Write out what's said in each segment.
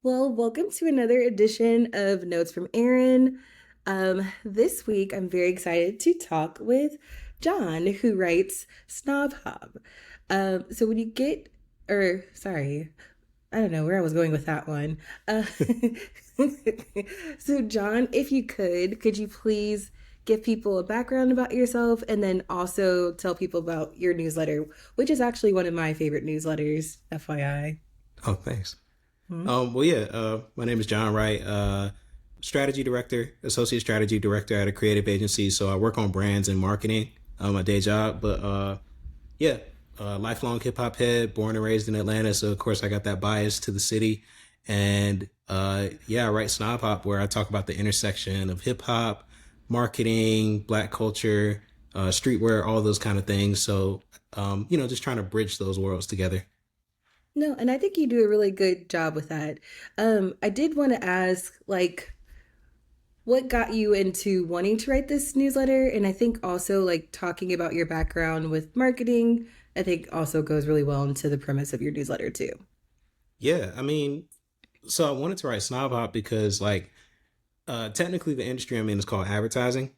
Well, welcome to another edition of Notes from Erin. This week, I'm very excited to talk with John, who writes Snob Hub. So when you get, or sorry, I don't know where I was going with that one. So John, if you could you please give people a background about yourself and then also tell people about your newsletter, which is actually one of my favorite newsletters, FYI. Oh, thanks. Hmm? My name is John Wright, strategy director, associate strategy director at a creative agency. So I work on brands and marketing, my day job. Yeah, lifelong hip hop head, born and raised in Atlanta. So of course I got that bias to the city. I write Snob Hop, where I talk about the intersection of hip hop, marketing, black culture, streetwear, all those kind of things. Just trying to bridge those worlds together. No, and I think you do a really good job with that. I did want to ask, what got you into wanting to write this newsletter? And I think also, talking about your background with marketing, I think also goes really well into the premise of your newsletter, too. Yeah, I mean, so I wanted to write Snob Hop because technically the industry I'm in is called advertising.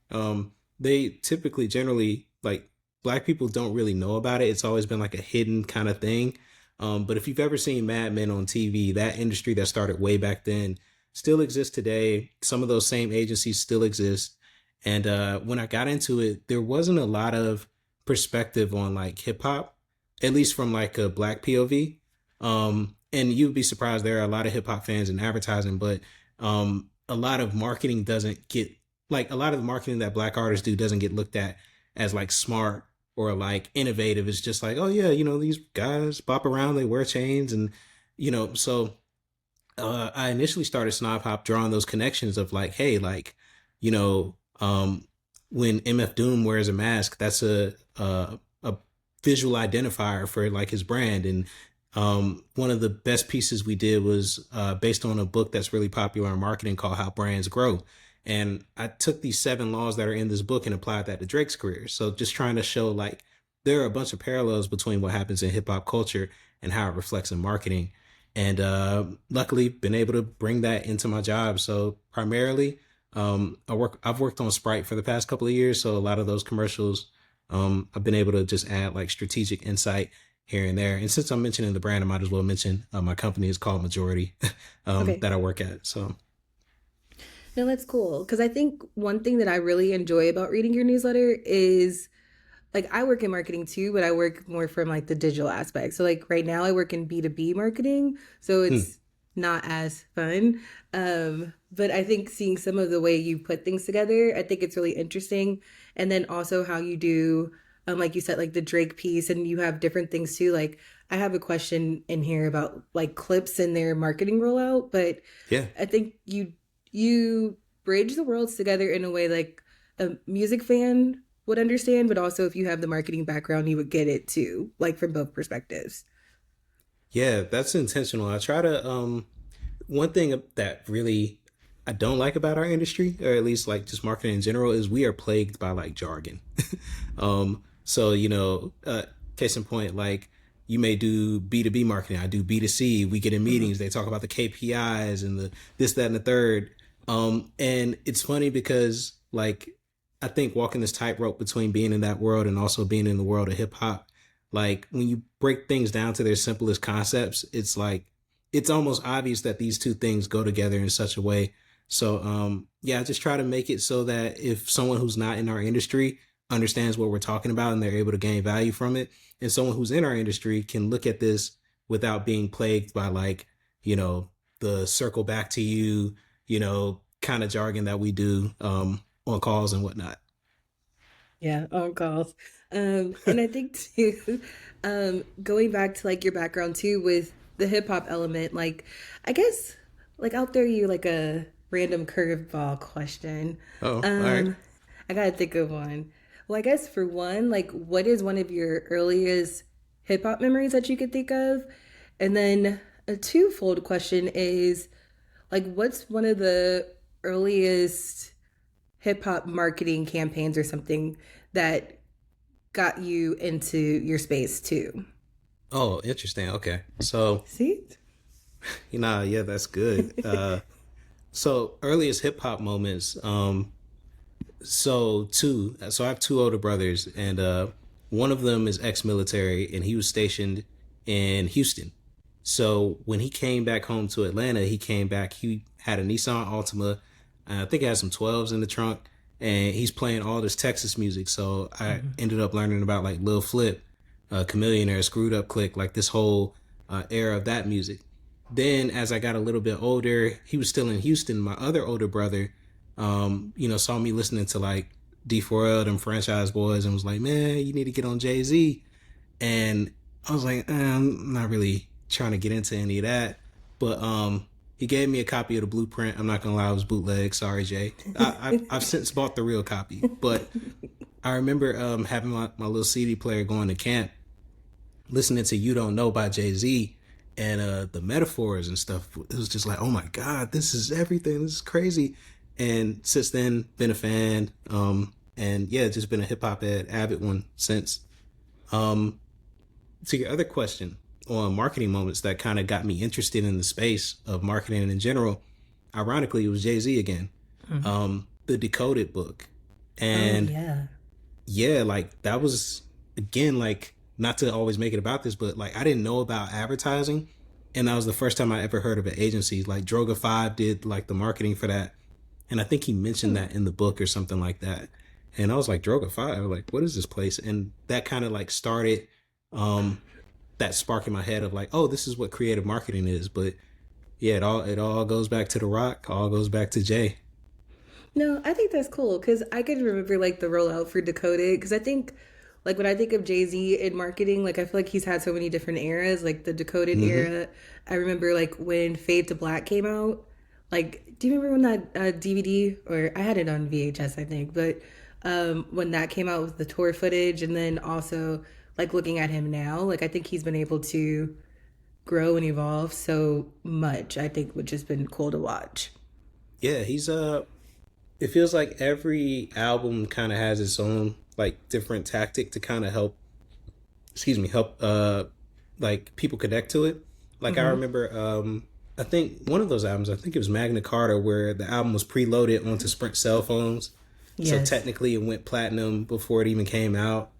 They typically generally like black people don't really know about it. It's always been like a hidden kind of thing. But if you've ever seen Mad Men on TV, that industry that started way back then still exists today. Some of those same agencies still exist. And when I got into it, there wasn't a lot of perspective on like hip hop, at least from like a black POV. And you'd be surprised, there are a lot of hip hop fans in advertising, but a lot of marketing doesn't get like a lot of the marketing that black artists do doesn't get looked at as like smart or like innovative. It's just like, oh yeah, these guys bop around, they wear chains, and I initially started Snob Hop drawing those connections of like, hey, you know, when MF Doom wears a mask, that's a visual identifier for like his brand. And one of the best pieces we did was based on a book that's really popular in marketing called How Brands Grow. And I took these 7 laws that are in this book and applied that to Drake's career. So just trying to show like there are a bunch of parallels between what happens in hip hop culture and how it reflects in marketing. And luckily been able to bring that into my job. So primarily, I've worked on Sprite for the past couple of years. So a lot of those commercials, I've been able to just add like strategic insight here and there. And since I'm mentioning the brand, I might as well mention my company is called Majority Okay. that I work at. So No, that's cool. Because I think one thing that I really enjoy about reading your newsletter is I work in marketing too, but I work more from the digital aspect. So right now I work in B2B marketing, so hmm, it's not as fun. But I think seeing some of the way you put things together, I think it's really interesting. And then also how you do, like you said, like the Drake piece, and you have different things too. Like I have a question in here about like clips and their marketing rollout, but yeah. I think you bridge the worlds together in a way like a music fan would understand, but also if you have the marketing background, you would get it too, like from both perspectives. Yeah, that's intentional. I try to one thing that really I don't like about our industry, or at least like just marketing in general, is we are plagued by like jargon. Case in point, like you may do B2B marketing, I do B2C. We get in Mm-hmm. meetings, they talk about the KPIs and the this, that, and the third. And it's funny because like I think walking this tightrope between being in that world and also being in the world of hip hop, like when you break things down to their simplest concepts, it's like it's almost obvious that these two things go together in such a way. I just try to make it so that if someone who's not in our industry understands what we're talking about and they're able to gain value from it, and someone who's in our industry can look at this without being plagued by like, you know, the circle back to you, kind of jargon that we do on calls and whatnot. Yeah, on calls. And I think too, going back to like your background too with the hip hop element, like I guess like out there you like a random curveball question. Oh, all right. Um, I gotta think of one. Well, I guess for one, like what is one of your earliest hip hop memories that you could think of? And then a twofold question is like what's one of the earliest hip hop marketing campaigns or something that got you into your space too? Oh, interesting. Okay. So See? Yeah, that's good. So earliest hip hop moments. So I have two older brothers, and one of them is ex-military, and he was stationed in Houston. So when he came back home to Atlanta, he came back. He had a Nissan Altima. I think it had some 12s in the trunk, and he's playing all this Texas music. So I Mhm. ended up learning about like Lil Flip, Chameleonaire, Screwed Up Click, like this whole era of that music. Then as I got a little bit older, he was still in Houston. My other older brother, saw me listening to like D4L and Franchise Boys and was like, man, you need to get on Jay-Z. And I was like, I'm not really trying to get into any of that. But he gave me a copy of the Blueprint. I'm not gonna lie, it was bootleg. Sorry, Jay. I've since bought the real copy. But I remember having my little CD player going to camp, listening to "You Don't Know" by Jay-Z, and the metaphors and stuff. It was just like, oh my god, this is everything. This is crazy. And since then, been a fan. And yeah, just been a hip hop avid one since. Um, to your other question on marketing moments that kind of got me interested in the space of marketing in general, ironically, it was Jay Z again. Mhm. The Decoded book, Oh and yeah. yeah, like that was again like not to always make it about this, but like I didn't know about advertising, and that was the first time I ever heard of an agency. Like Droga 5 did like the marketing for that, and I think he mentioned Hmm. that in the book or something like that. And I was like, Droga 5, like what is this place? And that kind of like started um that spark in my head of like, oh, this is what creative marketing is. But yeah, it all goes back to the Rock, all goes back to Jay. No, I think that's cool because I could remember like the rollout for Decoded because I think like when I think of Jay Z in marketing, like I feel like he's had so many different eras, like the Decoded Mm-hmm. era. I remember like when Fade to Black came out. Like, do you remember when that DVD or I had it on VHS, I think, but when that came out with the tour footage, and then also like looking at him now, like I think he's been able to grow and evolve so much. I think which has been cool to watch. Yeah, he's it feels like every album kind of has its own like different tactic to kind of help like people connect to it. Like I Mm-hmm. remember I think one of those albums, I think it was Magna Carta, where the album was preloaded onto Sprint cell phones. So Yes. technically it went platinum before it even came out.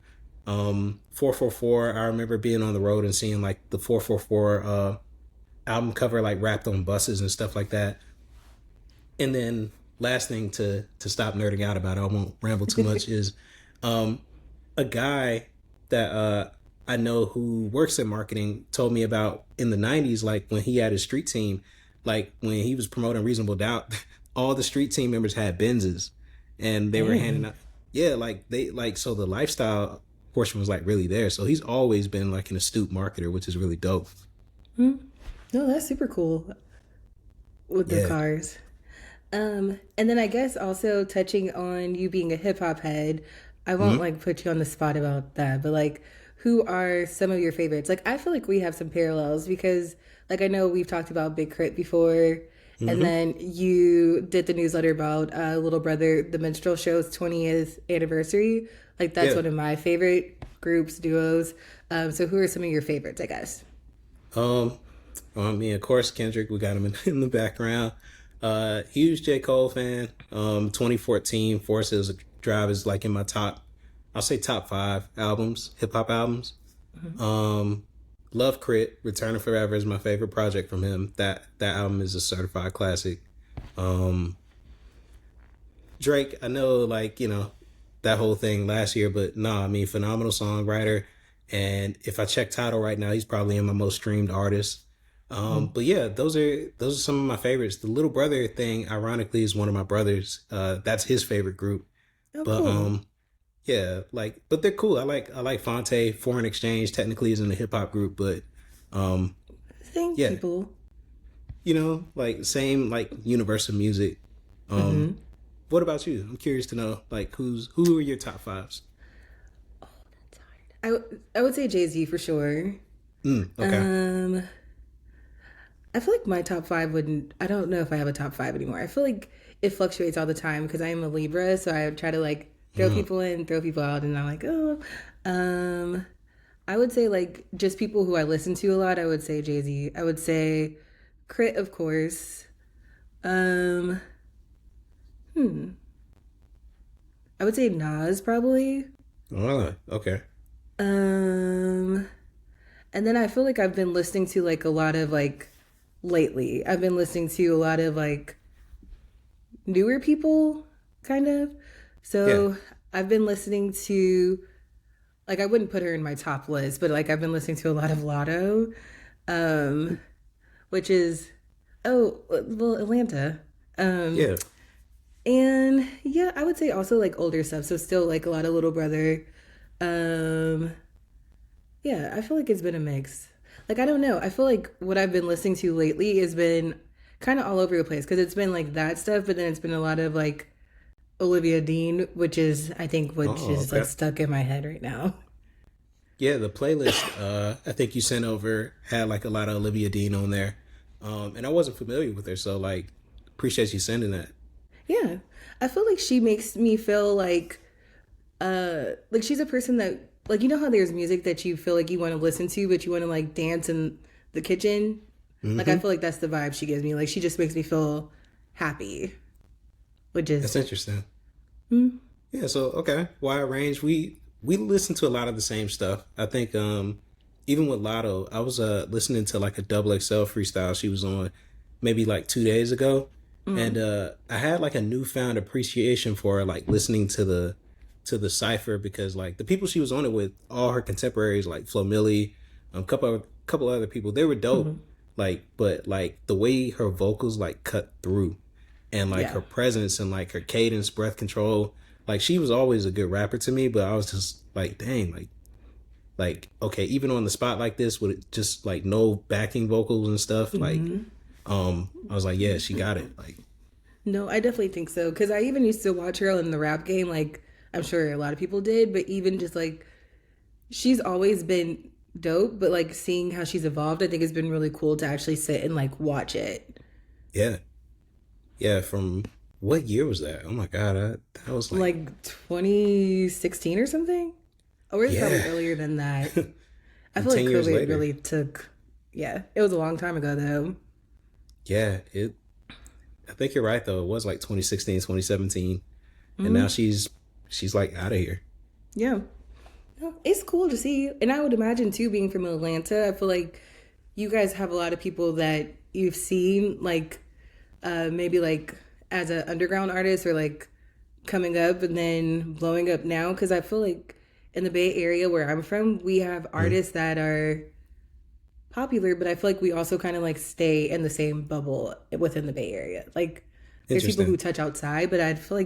444, I remember being on the road and seeing like the 444 album cover like wrapped on buses and stuff like that. And then last thing to stop nerding out about, I won't ramble too much, is um a guy that I know who works in marketing told me about in the 90s, like when he had his street team, like when he was promoting Reasonable Doubt, all the street team members had Benzes and they were handing Dang. out, yeah, like they like, so the lifestyle portion was like really there. So he's always been like an astute marketer, which is really dope. Hmm. No, that's super cool with the Yeah. cars. And then I guess also touching on you being a hip hop head, I won't Mm-hmm. like put you on the spot about that, but like who are some of your favorites? Like I feel like we have some parallels because like I know we've talked about Big Crit before, and Mm-hmm. then you did the newsletter about Little Brother, the Minstrel Show's 20th anniversary. Like that's Yeah. one of my favorite groups, duos. So who are some of your favorites, I guess? Um, I mean, of course, Kendrick, we got him in the background. Huge J. Cole fan. 2014 Forces Drive is like in my top, I'll say top five albums, hip hop albums. Um, Love Crit, Return of Forever is my favorite project from him. That album is a certified classic. Um, Drake, I know, like, that whole thing last year, but no, I mean, phenomenal songwriter. And if I check title right now, he's probably in my most streamed artists. But yeah, those are some of my favorites. The Little Brother thing, ironically, is one of my brothers. That's his favorite group. Oh, But cool. yeah, like, but they're cool. I like Fonte. Foreign Exchange technically isn't a hip hop group, but um, Thank yeah, people. like same like universal music. Um, Mm-hmm. what about you? I'm curious to know like who are your top fives? I would say Jay Z for sure. Okay. Um, I feel like my top five wouldn't. I don't know if I have a top five anymore. I feel like it fluctuates all the time because I am a Libra, so I try to like throw Mm, people in, throw people out, and I'm like, oh. I would say like just people who I listen to a lot. I would say Jay Z. I would say Crit, of course. Um, hmm. I would say Nas probably. Oh, okay. Um, and then I feel like I've been listening to like a lot of like lately. I've been listening to a lot of like newer people, kind of. Yeah. So I've been listening to like I wouldn't put her in my top list, but like I've been listening to a lot of Lotto, um, which is well Atlanta, um, Yeah. and yeah, I would say also like older stuff. So still like a lot of Little Brother. Um, yeah, I feel like it's been a mix. Like I don't know. I feel like what I've been listening to lately has been kind of all over the place because it's been like that stuff, but then it's been a lot of like Olivia Dean, which is I think which Oh, is like okay. stuck in my head right now. Yeah, the playlist I think you sent over had like a lot of Olivia Dean on there. And I wasn't familiar with her, so like appreciate you sending that. Yeah. I feel like she makes me feel like she's a person that like you know how there's music that you feel like you want to listen to but you want to like dance in the kitchen? Like I Hmm. feel like that's the vibe she gives me. Like she just makes me feel happy, which That's is interesting. Yeah, so okay, wide range. We listen to a lot of the same stuff. I think even with Lotto, I was listening to like a double XL freestyle she was on maybe like 2 days ago. And I had like a newfound appreciation for her, like listening to the cipher because like the people she was on it with, all her contemporaries like Flo Milli, couple other people, they were dope. Like, but like the way her vocals like cut through and like yeah. her presence and like her cadence, breath control. Like she was always a good rapper to me, but I was just like, dang, like okay, even on the spot like this with just like no backing vocals and stuff, like I was like, yeah, she got it. Like, No, I definitely think so cuz I even used to watch her in the rap game like I'm sure a lot of people did, but even just like she's always been dope, but like seeing how she's evolved, I think it's been really cool to actually sit and like watch it. yeah, yeah. From what year was that? Oh my god, that was like, Like 2016 or something? Or it's probably yeah. earlier than that. I And feel like 10 years COVID later, really took, yeah, it was a long time ago though. yeah, it. I think you're right though. It was like 2016, 2017, and now she's like out of here. Yeah. No, it's cool to see. And I would imagine too, being from Atlanta, I feel like you guys have a lot of people that you've seen, like maybe like as an underground artist or like coming up and then blowing up now. Cause I feel like in the Bay Area where I'm from, we have Mm, artists that are popular, but I feel like we also kind of like stay in the same bubble within the Bay Area. Like there's people interesting. who touch outside, but I feel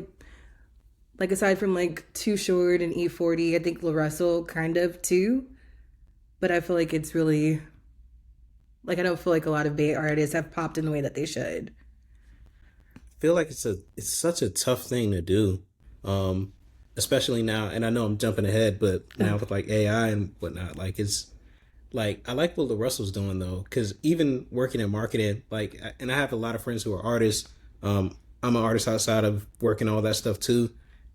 like aside from like Too Short and E40, I think La Russell kind of too. But I feel like it's really like I don't feel like a lot of Bay artists have popped in the way that they should. Feel like it's such a tough thing to do, um, especially now. And I know I'm jumping ahead, but now with like AI and whatnot, like it's like I like what the Russell's doing though, because even working in marketing, like, and I have a lot of friends who are artists. I'm an artist outside of working all that stuff too,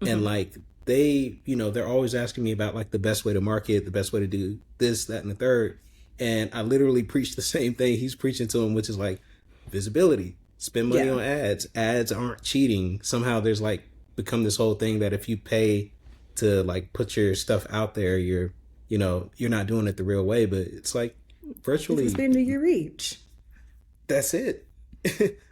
and Mm-hmm. like they, they're always asking me about like the best way to market, the best way to do this, that, and the third. And I literally preach the same thing he's preaching to them, which is like visibility. Spend money Yeah. on ads. Ads aren't cheating. Somehow there's like become this whole thing that if you pay to like put your stuff out there, you're not doing it the real way. But it's like It's virtually expanding your reach. that's it.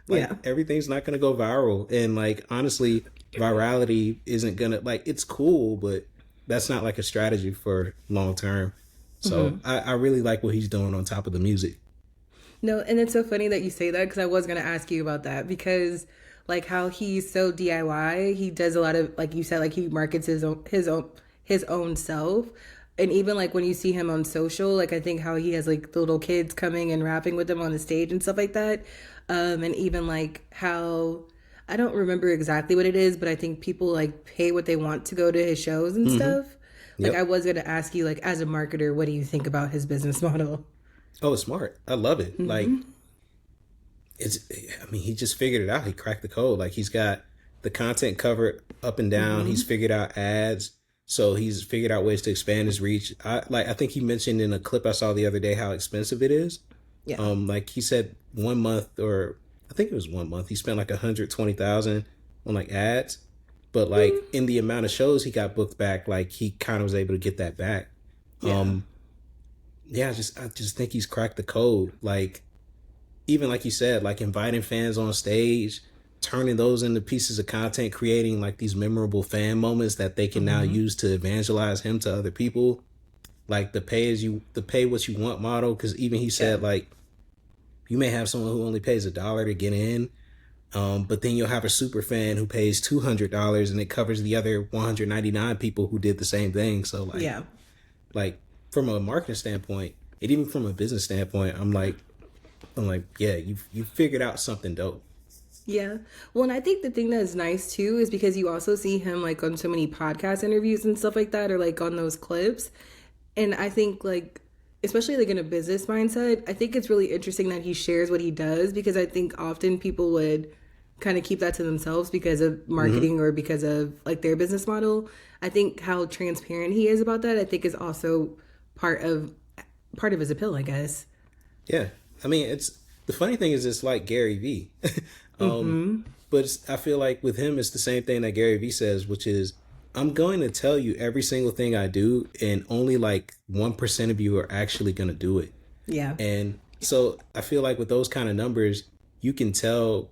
Like Yeah. everything's not gonna go viral. And like honestly, virality isn't gonna like it's cool, but that's not like a strategy for long term. So Mm-hmm. I really like what he's doing on top of the music. No, and it's so funny that you say that because I was gonna ask you about that because like how he's so DIY, he does a lot of like you said, like he markets his own self. And even like when you see him on social, like I think how he has like the little kids coming and rapping with him on the stage and stuff like that. And even like how I don't remember exactly what it is, but I think people like pay what they want to go to his shows and Hmm. stuff. Like I Yep. was gonna ask you, like as a marketer, what do you think about his business model? Oh, it's smart. I love it. Like Mm-hmm. it's I mean, he just figured it out. He cracked the code. Like he's got the content covered up and down. He's Mm-hmm. figured out ads. So he's figured out ways to expand his reach. I think he mentioned in a clip I saw the other day how expensive it is. Yeah. Like he said, 1 month, or I think it was 1 month, he spent like 120,000 on like ads. But Mm, like in the amount of shows he got booked back, like he kind of was able to get that back. yeah. Um, yeah, I just think he's cracked the code. Like even like you said, like inviting fans on stage, turning those into pieces of content, creating like these memorable fan moments that they can now Hmm. use to evangelize him to other people. Like the pay what you want model. Because even he Yeah. said like you may have someone who only pays $1 to get in, but then you'll have a super fan who pays $200 and it covers the other 199 people who did the same thing. So Yeah. like from a marketing standpoint, and even from a business standpoint, I'm like, yeah, you figured out something dope. Yeah. Well, and I think the thing that is nice too is because you also see him like on so many podcast interviews and stuff like that, or like on those clips. And I think like, especially like in a business mindset, I think it's really interesting that he shares what he does because I think often people would kind of keep that to themselves because of Hmm. marketing or because of like their business model. I think how transparent he is about that, I think is also part of part of his appeal, I guess. Yeah, I mean, it's the funny thing is it's like Gary V. um, Mm-hmm. but I feel like with him, it's the same thing that Gary V says, which is I'm going to tell you every single thing I do, and only like 1% of you are actually going to do it. Yeah. And so I feel like with those kind of numbers, you can tell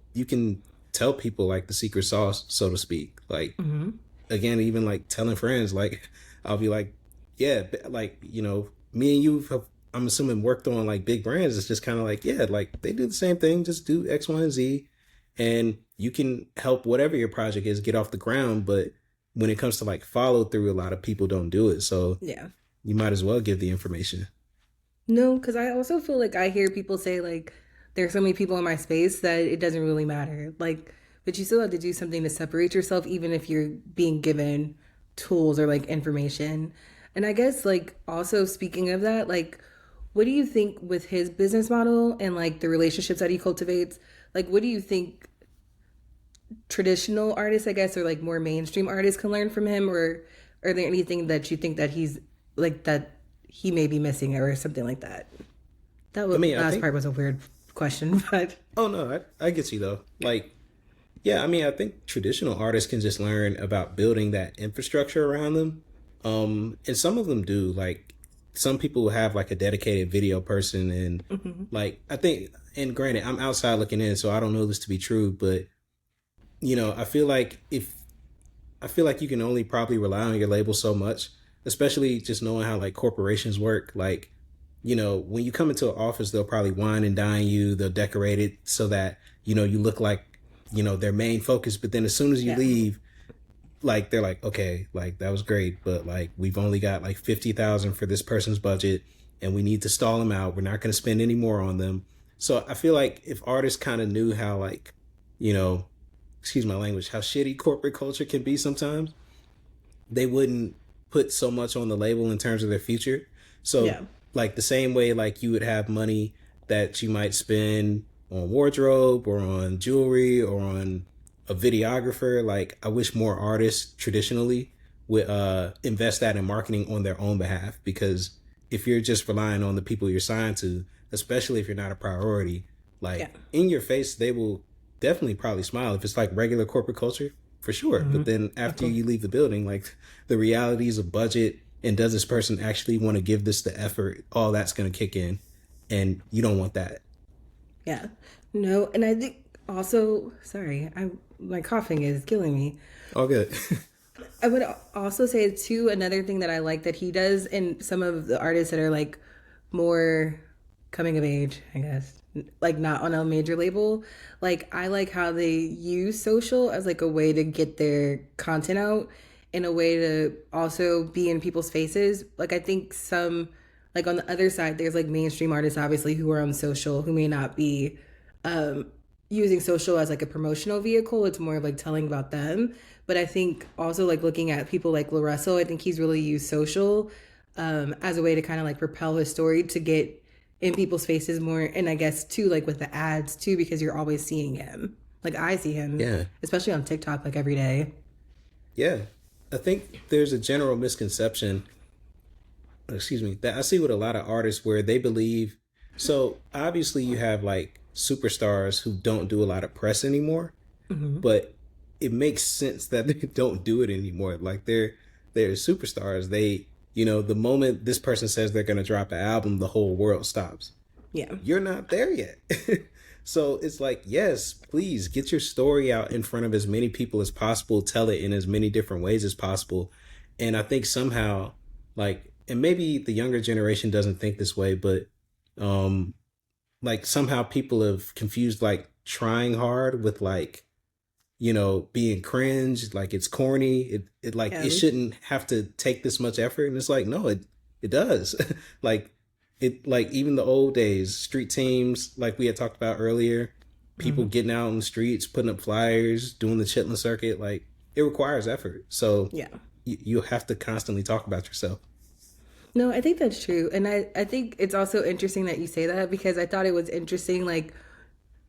people like the secret sauce, so to speak. Like Mm-hmm. again, even like telling friends, like I'll be like, yeah, like me and you have, I'm assuming, worked on like big brands. It's just kind of like, yeah, like they do the same thing, just do X, Y, and Z, and you can help whatever your project is get off the ground. But when it comes to like follow through, a lot of people don't do it, so Yeah. you might as well give the information. No, because I also feel like I hear people say like there's so many people in my space that it doesn't really matter. Like, but you still have to do something to separate yourself, even if you're being given tools or like information. And I guess like also speaking of that, like, what do you think with his business model and like the relationships that he cultivates? Like, what do you think traditional artists, I guess, or like more mainstream artists can learn from him, or are there anything that you think that he's like that he may be missing or something like that? I mean, I Last think. part was a weird question, but Oh no, I get you though. Like, yeah, I mean, I think traditional artists can just learn about building that infrastructure around them. And some of them do. Like, some people have like a dedicated video person, and mhm. like I think. And granted, I'm outside looking in, so I don't know this to be true, but I feel like you can only probably rely on your label so much, especially just knowing how like corporations work. Like, when you come into an office, they'll probably wine and dine you. They'll decorate it so that, you look like, their main focus. But then as soon as you Yeah, leave, like they're like, okay, like that was great, but like we've only got like 50,000 for this person's budget, and we need to stall them out. We're not going to spend any more on them. So I feel like if artists kind of knew how like, you know, excuse my language, how shitty corporate culture can be sometimes, they wouldn't put so much on the label in terms of their future. So yeah, like the same way like you would have money that you might spend on wardrobe or on jewelry or on a videographer, like I wish more artists traditionally would invest that in marketing on their own behalf, because if you're just relying on the people you're signed to, especially if you're not a priority, yeah. like in your face they will definitely probably smile if it's like regular corporate culture, for sure. Hmm. But then Of after course. you leave the building, like the realities of budget and does this person actually want to give this the effort, all that's going to kick in, and you don't want that. Yeah. No, and I think also, sorry, I my coughing is killing me. All good. I would also say too another thing that I like that he does, and some of the artists that are like more coming of age, I guess, like not on a major label. Like I like how they use social as like a way to get their content out, in a way to also be in people's faces. Like I think some like on the other side, there's like mainstream artists obviously who are on social who may not be um, using social as like a promotional vehicle. It's more of like telling about them. But I think also like looking at people like Larusso, I think he's really used social as a way to kind of like propel his story to get in people's faces more. And I guess too, like with the ads too, because you're always seeing him. Like I see him, Yeah. especially on TikTok, like every day. Yeah. I think there's a general misconception, excuse me, that I see with a lot of artists where they believe So obviously you have like superstars who don't do a lot of press anymore, Hmm. but it makes sense that they don't do it anymore. Like they're superstars. They, the moment this person says they're gonna drop an album, the whole world stops. Yeah. You're not there yet. So it's like, yes, please get your story out in front of as many people as possible, tell it in as many different ways as possible. And I think somehow, like, and maybe the younger generation doesn't think this way, but um like somehow people have confused like trying hard with like, being cringe, like it's corny. It like Yeah. it shouldn't have to take this much effort. And it's like, no, it does. Like it like even the old days, street teams, like we had talked about earlier, people Hmm. getting out in the streets, putting up flyers, doing the chitlin circuit, like it requires effort. So Yeah. you have to constantly talk about yourself. No, I think that's true. And I think it's also interesting that you say that because I thought it was interesting, like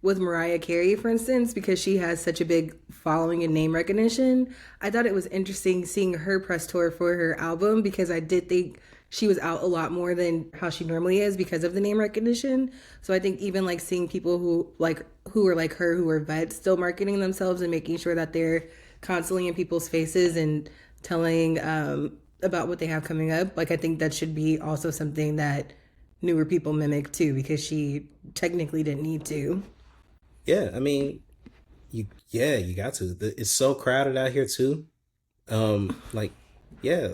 with Mariah Carey, for instance, because she has such a big following and name recognition. I thought it was interesting seeing her press tour for her album because I did think she was out a lot more than how she normally is because of the name recognition. So I think even like seeing people who are like her who are vets still marketing themselves and making sure that they're constantly in people's faces and telling about what they have coming up. Like I think that should be also something that newer people mimic too because she technically didn't need to. Yeah, I mean, you got to. It's so crowded out here too. Like, yeah,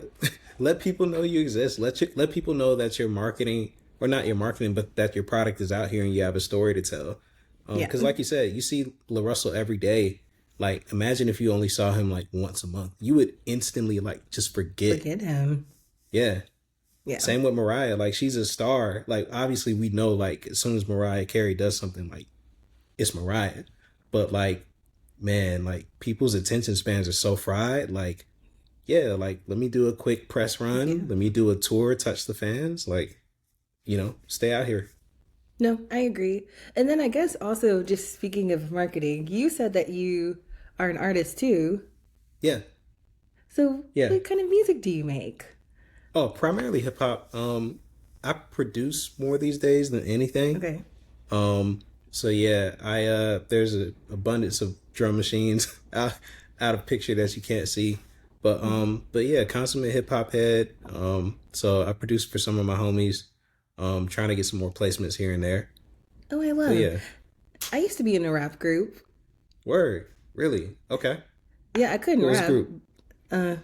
let people know you exist. Let people know that you're marketing, or not your marketing, but that your product is out here and you have a story to tell. Yeah. Because like you said, you see La Russell every day. Like, imagine if you only saw him like once a month, you would instantly like just forget. Forget him. Yeah. Yeah. Same with Mariah. Like, she's a star. Like, obviously, we know like as soon as Mariah Carey does something, like it's Mariah. But like, man, like people's attention spans are so fried. Like, yeah, like let me do a quick press Yeah. run. Let me do a tour, touch the fans. Like, stay out here. No, I agree. And then I guess also just speaking of marketing, you said that you are an artist too. Yeah, So yeah. what kind of music do you make? Oh, primarily hip hop. I produce more these days than anything. Okay. So yeah, I there's a abundance of drum machines out of picture that you can't see. But yeah, consummate hip hop head. So I produce for some of my homies. Trying to get some more placements here and there. Oh, I But love. yeah, I used to be in a rap group. word. Really? Okay. Yeah, I couldn't What was the rap. group? Uh,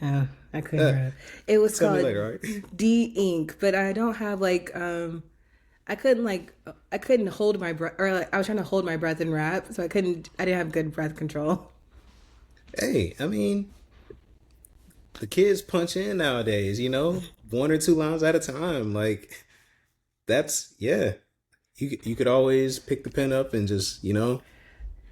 oh, I couldn't Uh, rap. It was Tell me called later, all right? D Ink, but I don't have I couldn't hold my breath or like I was trying to hold my breath and rap, so I didn't have good breath control. Hey, I mean, the kids punch in nowadays, one or two lines at a time. Like that's yeah. You could always pick the pen up and just, No,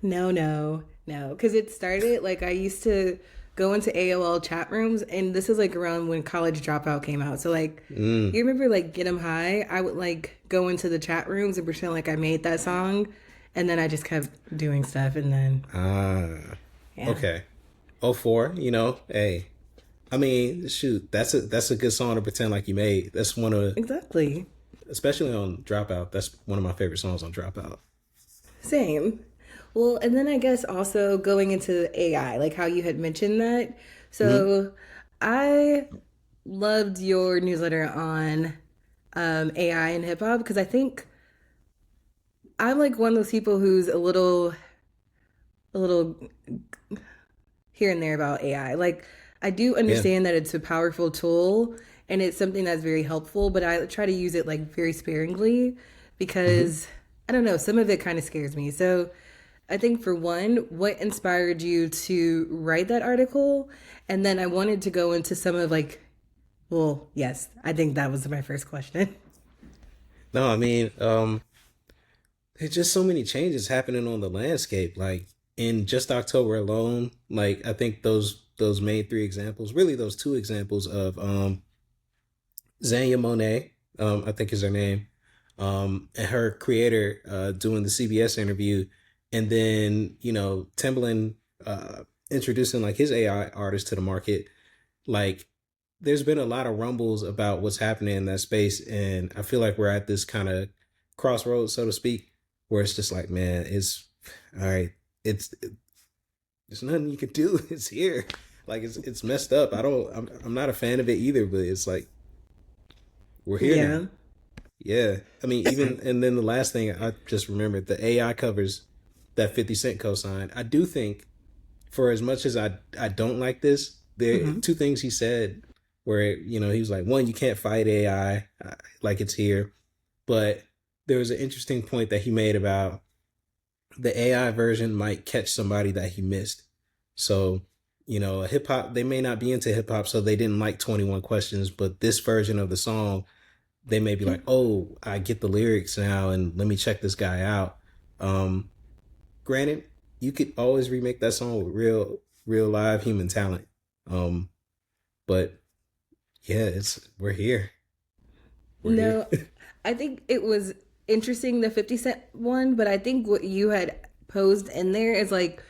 no, no. Because it started like I used to go into AOL chat rooms, and this is like around when College Dropout came out. So, like, mm, you remember like Get 'em High? I would like go into the chat rooms and pretend like I made that song, and then I just kept doing stuff, and then, ah, yeah, okay. Oh four, hey. I mean, shoot, that's a good song to pretend like you made. That's one of exactly. especially on Dropout. That's one of my favorite songs on Dropout. Same. Well, and then I guess also going into AI, like how you had mentioned that. Hmm. So I loved your newsletter on AI and hip hop because I think I'm like one of those people who's a little here and there about AI. Like I do Yeah. understand that it's a powerful tool and it's something that's very helpful, but I try to use it like very sparingly Hmm. because I don't know, some of it kind of scares me. So I think for one, what inspired you to write that article? And then I wanted to go into some of like, well, yes, I think that was my first question. No, I mean, there's just so many changes happening on the landscape. Like in just October alone, like I think those main three examples, really those two examples of Zanya Monet, I think is her name, and her creator doing the CBS interview, and then Timbaland introducing like his AI artist to the market. Like, there's been a lot of rumbles about what's happening in that space, and I feel like we're at this kind of crossroads, so to speak, where it's just like, man, it's all right. It's there's nothing you can do. It's here. Like it's messed up. I'm not a fan of it either, but it's like we're here now. Yeah. Yeah. I mean, even and then the last thing I just remembered, the AI covers that 50 Cent co-signed. I do think for as much as I don't like this, there Hmm. two things he said where he was like, one, you can't fight AI like it's here, but there was an interesting point that he made about the AI version might catch somebody that he missed. So, a hip hop, they may not be into hip hop, so they didn't like 21 Questions, but this version of the song, they may be like, oh, I get the lyrics now, and let me check this guy out. Um, Granted, you could always remake that song with real live human talent. Um, but yeah, it's we're here. We're here. No, I think it was interesting the 50 Cent one, but I think what you had posed in there is like,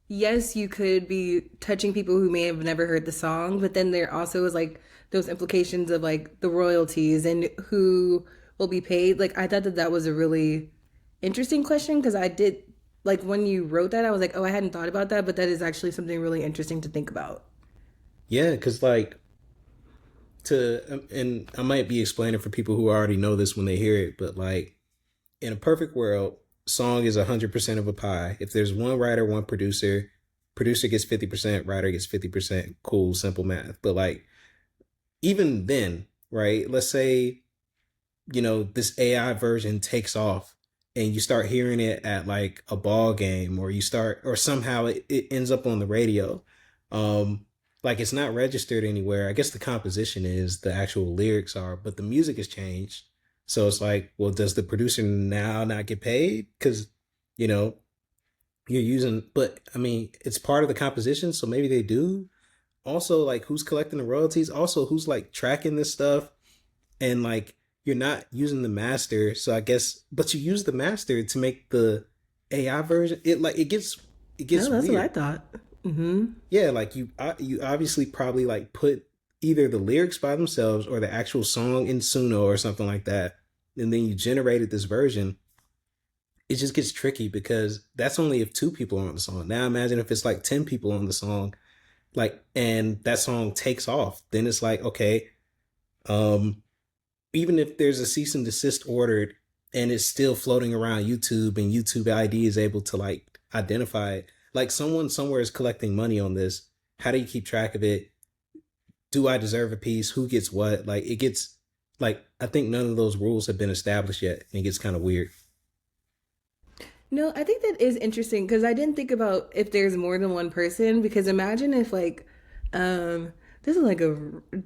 yes, you could be touching people who may have never heard the song, but then there also is like those implications of like the royalties and who will be paid. Like, I thought that that was a really interesting question because I did, like, when you wrote that, I was like, oh, I hadn't thought about that, but that is actually something really interesting to think about. Yeah, because like and I might be explaining for people who already know this when they hear it, but like in a perfect world, song is 100% of a pie. If there's one writer, one producer, producer gets 50%, writer gets 50%. Cool, simple math. But like even then, right? Let's say this AI version takes off and you start hearing it at like a ball game or somehow it ends up on the radio. Um, like it's not registered anywhere. I guess the composition is, the actual lyrics are, but the music has changed. So it's like, well, does the producer now not get paid? Because, you know, you're using, but I mean, it's part of the composition. So maybe they do. Also, like, who's collecting the royalties? Also, who's like tracking this stuff? And like you're not using the master, so I guess, but you use the master to make the AI version. It No, gets that's what I weird. thought. Hmm. Yeah, like you obviously probably like put either the lyrics by themselves or the actual song in Suno or something like that, and then you generated this version. It just gets tricky because that's only if two people are on the song. Now imagine if it's like 10 people on the song, like, and that song takes off. Then it's like, okay, um, even if there's a cease and desist ordered and it's still floating around YouTube and YouTube ID is able to like identify it, like someone somewhere is collecting money on this. How do you keep track of it? Do I deserve a piece? Who gets what? Like it gets like I think none of those rules have been established yet, and it gets kind of weird. No, I think that is interesting because I didn't think about if there's more than one person. Because imagine if like, this is like a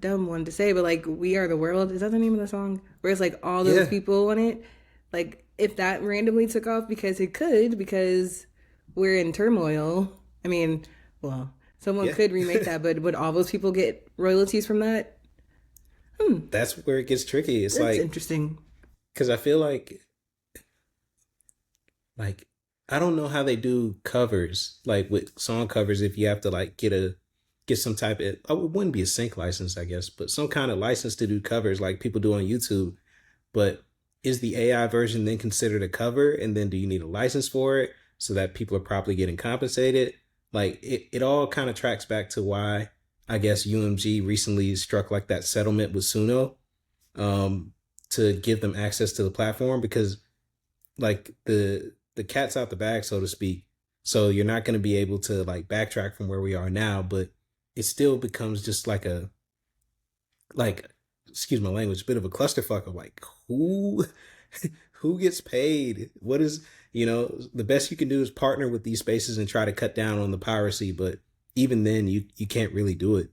dumb one to say, but like "We Are the World" is that the name of the song? Where it's like all those Yeah, people on it. Like if that randomly took off because it could, because we're in turmoil. I mean, well, someone yeah. could remake that, but would all those people get royalties from that? Hmm, That's where it gets tricky. It's that's like interesting. because I feel like I don't know how they do covers, like with song covers, if you have to like get some type of, oh, it wouldn't be a sync license, I guess, but some kind of license to do covers like people do on YouTube. But is the AI version then considered a cover? And then do you need a license for it so that people are properly getting compensated? Like it all kind of tracks back to why I guess UMG recently struck like that settlement with Suno, um, to give them access to the platform because like the cat's out the bag, so to speak. So you're not going to be able to like backtrack from where we are now, but it still becomes just like a like excuse my language, a bit of a clusterfuck of like who who gets paid? What is the best you can do is partner with these spaces and try to cut down on the piracy, but even then you can't really do it.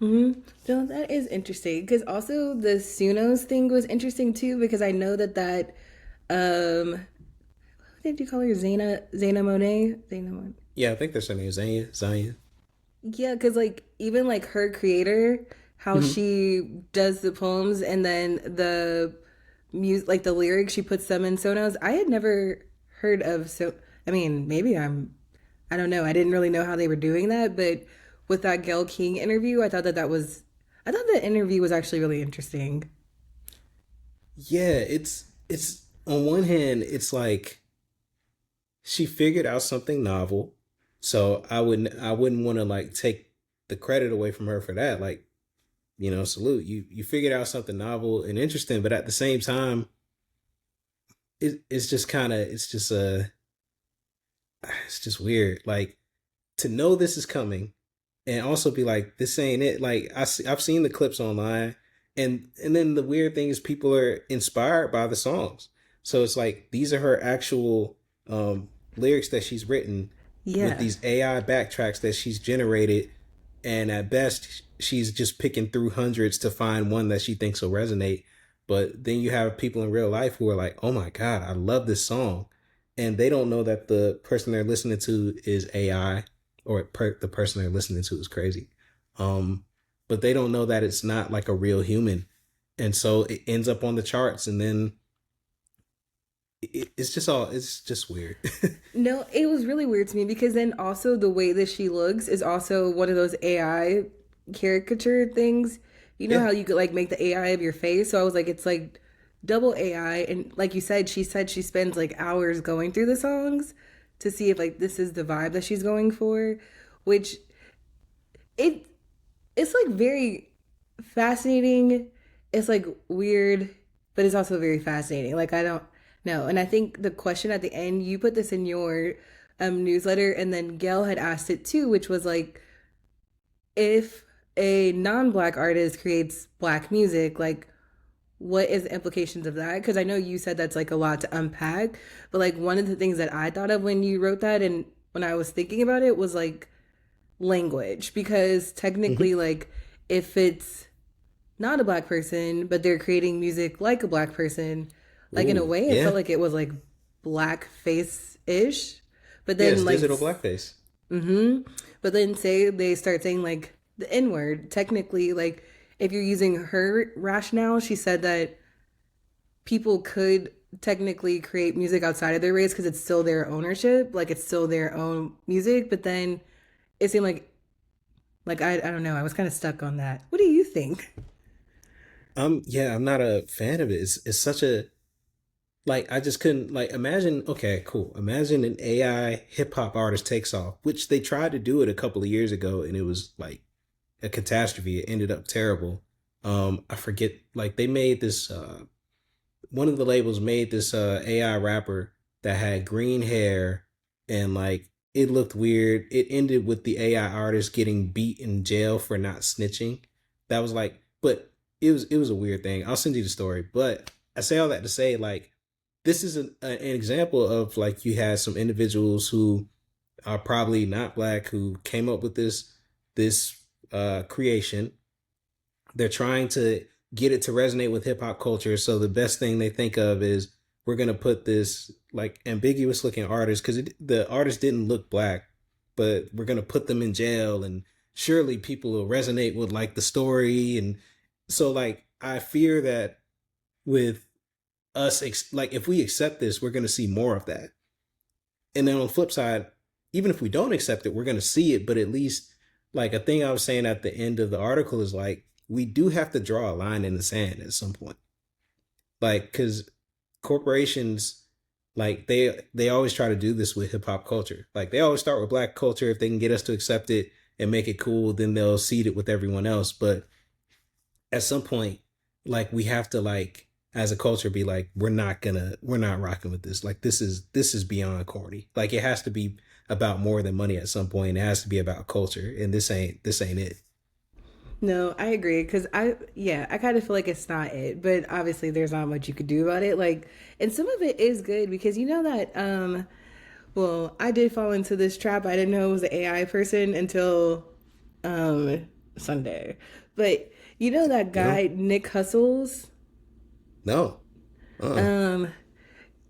Mm-hmm. No, that is interesting because also the Sunos thing was interesting too because I know what did you call her? Zaina Monet? Zaina Monet. Yeah, I think that's her name, Zanya. Yeah, because like even like her creator, how Mm-hmm. she does the poems and then the music, like the lyrics, she puts them in Sonos. I had never heard of so. I mean, maybe I don't know. I didn't really know how they were doing that, but with that Gail King interview, I thought the interview was actually really interesting. Yeah, it's on one hand, it's like she figured out something novel. So I wouldn't want to like take the credit away from her for that. Like, salute. You figured out something novel and interesting, but at the same time, it's just kind of it's just weird. Like to know this is coming and also be like, this ain't it. Like I've seen the clips online, and then the weird thing is people are inspired by the songs. So it's like these are her actual lyrics that she's written with Yeah. these AI backtracks that she's generated, and at best she's just picking through hundreds to find one that she thinks will resonate. But then you have people in real life who are like, "Oh my god, I love this song," and they don't know that the person they're listening to is AI, or the person they're listening to is crazy. Um, but they don't know that it's not like a real human, and so it ends up on the charts, and then it's just weird. No, it was really weird to me because then also the way that she looks is also one of those AI caricature things. You know Yeah. how you could like make the AI of your face? So I was like, it's like double AI. And like you said, she said she spends like hours going through the songs to see if like this is the vibe that she's going for, which it it's like very fascinating. It's like weird, but it's also very fascinating. Like I don't know. And I think the question at the end, you put this in your newsletter, and then Gail had asked it too, which was like, if a non-black artist creates black music, like what is the implications of that? Because I know you said that's like a lot to unpack, but like one of the things that I thought of when you wrote that and when I was thinking about it was like language, because Hmm. technically, like if it's not a black person, but they're creating music like a black person, like in a Ooh, way, it felt yeah. like it was like blackface ish. But Yes, then, like, digital blackface. mm-hmm. But then say they start saying like the N word. Technically, like if you're using her rationale, she said that people could technically create music outside of their race because it's still their ownership, like it's still their own music. But then it seemed like I don't know. I was kind of stuck on that. What do you think? Yeah, I'm not a fan of it. It's such a like I just couldn't like imagine. Okay, cool. Imagine an AI hip hop artist takes off, which they tried to do it a couple of years ago, and it was like a catastrophe. It ended up terrible. I forget. Like they made this. One of the labels made this AI rapper that had green hair, and like it looked weird. It ended with the AI artist getting beat in jail for not snitching. That was like, but it was a weird thing. I'll send you the story. But I say all that to say like this is an example of like you had some individuals who are probably not black who came up with this creation. They're trying to get it to resonate with hip hop culture. So the best thing they think of is we're gonna put this like ambiguous looking artist because the artist didn't look black, but we're gonna put them in jail, and surely people will resonate with like the story. And so like I fear that with us, like if we accept this, we're gonna see more of that. And then on the flip side, even if we don't accept it, we're going to see it. But at least, like a thing I was saying at the end of the article is like, we do have to draw a line in the sand at some point. Like, because corporations, like they always try to do this with hip hop culture. Like they always start with black culture. If they can get us to accept it and make it cool, then they'll seed it with everyone else. But at some point, like we have to like as a culture be like we're not rocking with this. Like this is beyond corny. Like it has to be about more than money at some point. It has to be about culture, and this ain't it. No, I agree because yeah, I kind of feel like it's not it, but obviously there's not much you could do about it. Like, and some of it is good because you know that well, I did fall into this trap. I didn't know it was an AI person until um Sunday. But you know that You know? guy Nick Hustles? No. Um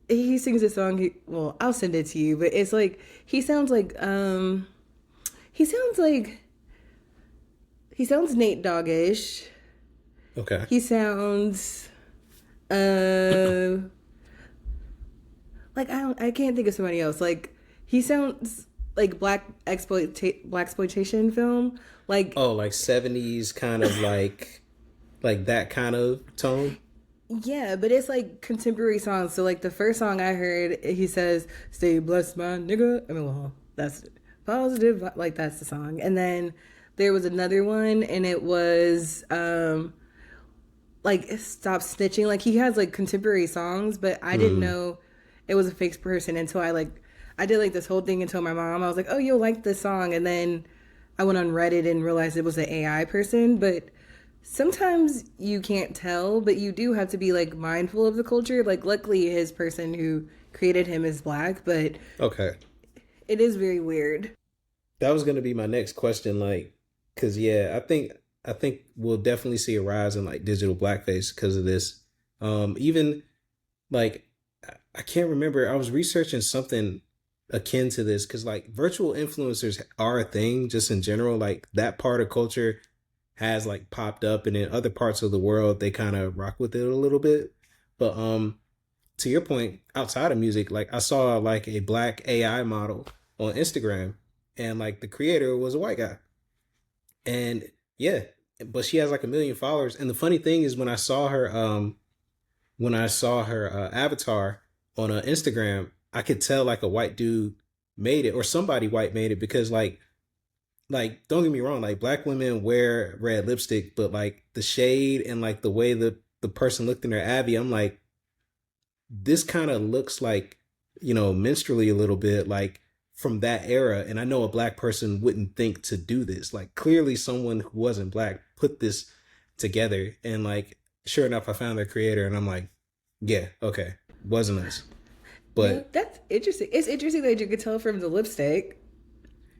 he sings a song, well, I'll send it to you, but it's like he sounds like he sounds Nate Doggish. Okay. He sounds uh like I can't think of somebody else. Like he sounds like black exploitation film. Like Oh, like 70s kind of like that kind of tone. Yeah, but it's like contemporary songs. So like the first song I heard, he says, "Stay blessed, my nigga." I mean, well, that's positive. Like that's the song. And then there was another one, and it was like "Stop Snitching." Like he has like contemporary songs, but I didn't Mm, know it was a fake person until I did like this whole thing and told my mom. I was like, "Oh, you'll like this song," and then I went on Reddit and realized it was an AI person, but sometimes you can't tell, but you do have to be like mindful of the culture. Like, luckily, his person who created him is black, but okay. it is very weird. That was gonna be my next question, like, cause yeah, I think we'll definitely see a rise in like digital blackface because of this. Even like I can't remember. I was researching something akin to this because like virtual influencers are a thing just in general. Like that part of culture has like popped up, and in other parts of the world they kind of rock with it a little bit. But to your point, outside of music, like I saw like a black AI model on Instagram, and like the creator was a white guy, and yeah, but she has like a million followers. And the funny thing is, when I saw her avatar on Instagram, I could tell like a white dude made it or somebody white made it because like don't get me wrong, like black women wear red lipstick, but like the shade and like the way the person looked in their Abby, I'm like, this kind of looks like, minstrelly a little bit, like from that era. And I know a black person wouldn't think to do this. Like clearly someone who wasn't black put this together. And like, sure enough, I found their creator and I'm like, yeah, okay, wasn't us. No, But that's interesting. It's interesting that you could tell from the lipstick.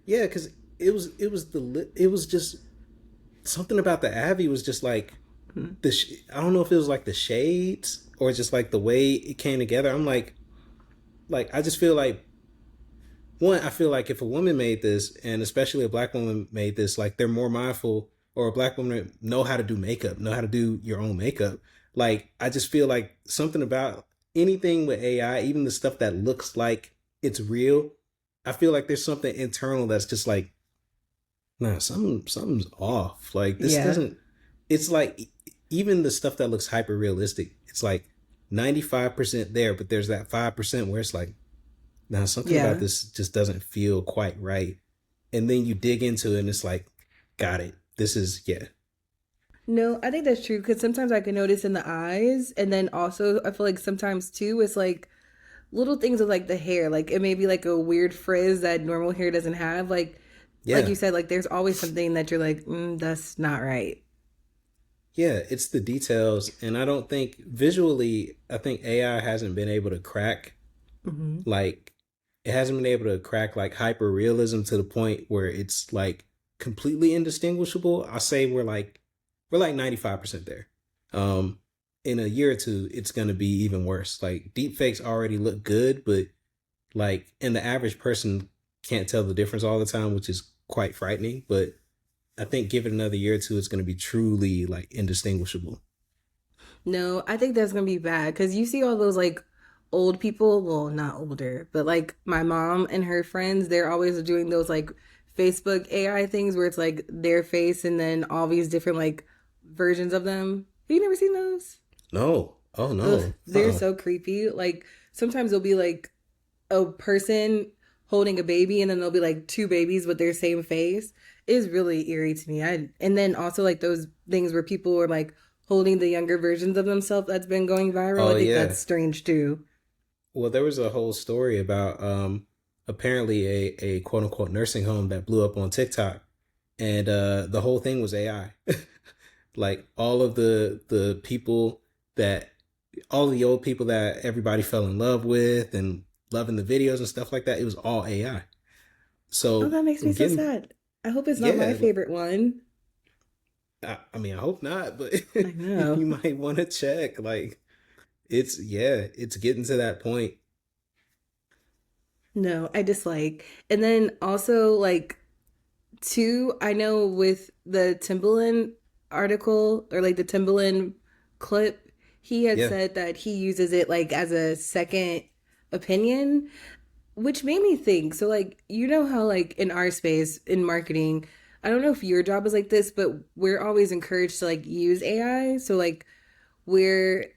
yeah, because it was just something about the Abby was just like I don't know if it was like the shades or just like the way it came together. I'm like I just feel like, one, I feel like if a woman made this, and especially a black woman made this, like they're more mindful, or a black woman know how to do makeup, know how to do your own makeup. Like I just feel like something about anything with AI, even the stuff that looks like it's real, I feel like there's something internal that's just like, nah, something's off. Like this Yeah. doesn't. It's like even the stuff that looks hyper realistic, it's like 95% there, but there's that 5% where it's like, now, something about Yeah. this just doesn't feel quite right. And then you dig into it and it's like, got it. This is, yeah. No, I think that's true because sometimes I can notice in the eyes, and then also I feel like sometimes too it's like little things with like the hair, like it may be like a weird frizz that normal hair doesn't have. Like Yeah. you said, like there's always something that you're like, that's not right. Yeah. It's the details. And I don't think visually, I think AI hasn't been able to crack, Hmm. like, it hasn't been able to crack like hyper realism to the point where it's like completely indistinguishable. I say we're like 95% there. Um, in a year or two, it's gonna be even worse. Like deep fakes already look good, but like, and the average person can't tell the difference all the time, which is quite frightening. But I think give it another year or two, it's going to be truly like indistinguishable. No, I think that's gonna be bad because you see all those like old people, well, not older, but like my mom and her friends, they're always doing those like Facebook AI things where it's like their face and then all these different like versions of them. Have you never seen those? No. Oh Ugh, no. they're so creepy. Like sometimes they'll be like a person holding a baby and then there'll be like two babies with their same face. Is really eerie to me. And then also like those things where people are like holding the younger versions of themselves that's been going viral. I Oh think yeah. that's strange too. Well, there was a whole story about apparently a quote unquote nursing home that blew up on TikTok, and the whole thing was AI. Like all of the people that all the old people that everybody fell in love with and loving the videos and stuff like that, it was all AI. Oh, So that makes me so getting, sad. I hope it's not my yeah, favorite one. I mean, I hope not, but I know. you might want to check. Like, it's getting to that point. No, I dislike. And then also like two, I know with the Timbaland article or like the Timbaland clip, he had Yeah, said that he uses it like as a second opinion, which made me think. So like you know how like in our space in marketing, I don't know if your job is like this, but we're always encouraged to like use AI. So like we're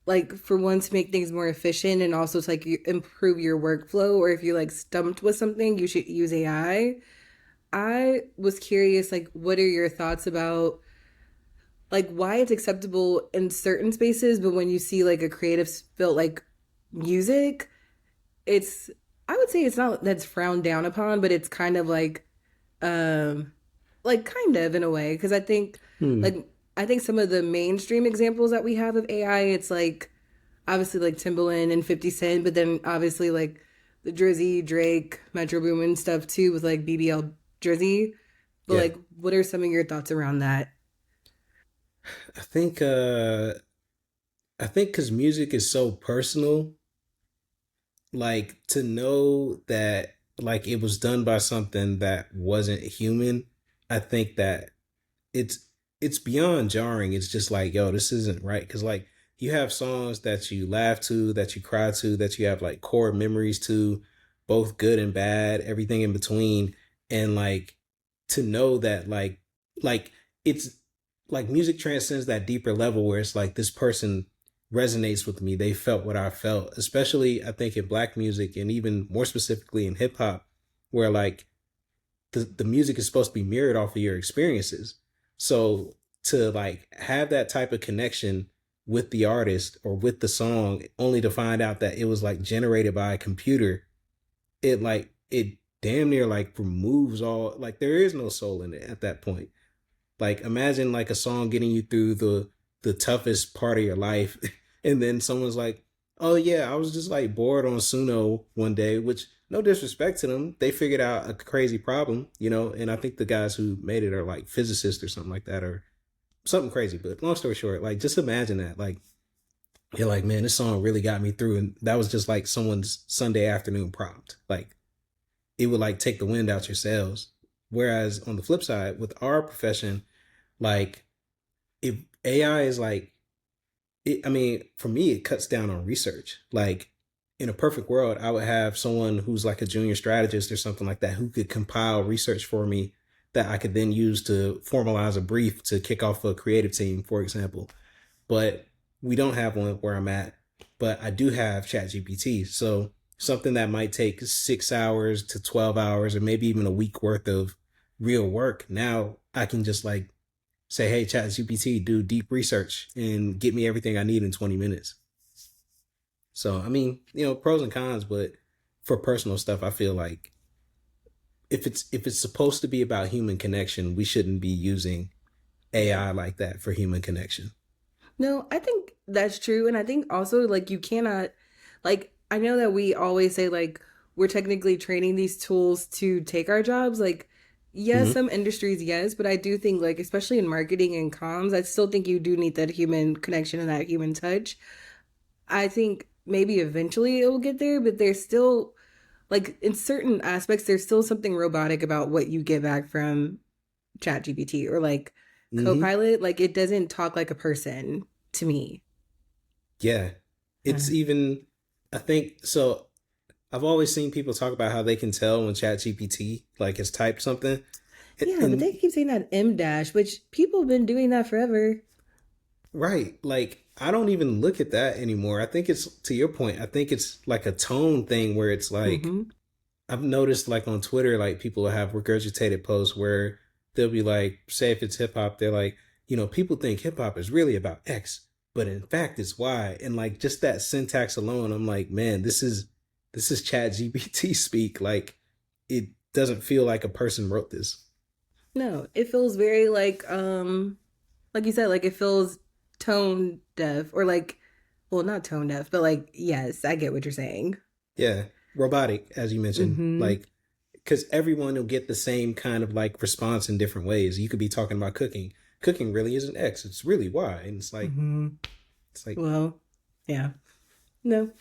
like for one to make things more efficient and also to like improve your workflow, or if you're like stumped with something, you should use I was curious, like, what are your thoughts about like why it's acceptable in certain spaces, but when you see like a creative field like music, it's I would say it's not that's frowned down upon, but it's kind of um like kind of in a way because Hmm. like I think some of the mainstream examples that we have of AI, it's like obviously like Timbaland and 50 Cent, but then obviously like the Drizzy, Drake, Metro Boomin stuff too with like BBL Drizzy. But Yeah. like, what are some of your thoughts around that? I think because music is so personal, like to know that like it was done by something that wasn't human, I think that it's it's beyond jarring. It's just like, yo, this isn't right. Because like you have songs that you laugh to, that you cry to, that you have like core memories to, both good and bad, everything in between. And like to know that like it's like music transcends that deeper level where it's like this person resonates with me. They felt what I felt, especially I think in black music and even more specifically in hip hop, where like the music is supposed to be mirrored off of your experiences. So to like have that type of connection with the artist or with the song only to find out that it was like generated by a computer, it damn near like removes all like there is no soul in it at that point. Like imagine like a song getting you through the toughest part of your life, and then someone's like, "Oh yeah, I was just like bored on Suno one day," which no disrespect to them, they figured out a crazy problem, you know. And I think the guys who made it are like physicists or something like that, or something crazy. But long story short, like just imagine that, like you're like, man, this song really got me through, and that was just like someone's Sunday afternoon prompt. Like it would like take the wind out your sails. Whereas on the flip side, with our profession, like if AI is like, I mean, for me, it cuts down on research. Like in a perfect world, I would have someone who's like a junior strategist or something like that who could compile research for me that I could then use to formalize a brief to kick off a creative team, for example. But we don't have one where I'm at. But I do have ChatGPT. So something that might take 6 hours to 12 hours or maybe even a week worth of real work. Now I can just like say, hey, ChatGPT, do deep research and get me everything I need in 20 minutes. So, I mean, you know, pros and cons, but for personal stuff, I feel like if it's supposed to be about human connection, we shouldn't be using AI like that for human connection. No, I think that's true. And I think also, like, you cannot, like, I know that we always say, like, we're technically training these tools to take our jobs. Like, yes, Mm-hmm. some industries, yes, but I do think, like, especially in marketing and comms, I still think you do need that human connection and that human touch. I think maybe eventually it will get there, but there's still, like, in certain aspects, there's still something robotic about what you get back from ChatGPT or like Mm-hmm. Copilot. Like, it doesn't talk like a person to me. Yeah. It's Uh, even, I think, so I've always seen people talk about how they can tell when ChatGPT like has typed something. yeah, but they And keep saying that M dash, which people have been doing that forever. right. Like I don't even look at that anymore. I think it's to your point. I think it's like a tone thing where it's like Mm-hmm. I've noticed like on Twitter, like people have regurgitated posts where they'll be like, say if it's hip hop, they're like, you know, people think hip hop is really about X, but in fact it's Y. And like just that syntax alone, I'm like, man, this is Chat GPT speak. Like it doesn't feel like a person wrote this. No, it feels very like you said, like it feels tone deaf or like, well, not tone deaf, but like, yes, I get what you're saying. Yeah. Robotic, as you mentioned. Mm-hmm. Like because everyone will get the same kind of like response in different ways. You could be talking about cooking. Cooking really isn't X, it's really Y. And Mm-hmm. it's like, Well, yeah. No,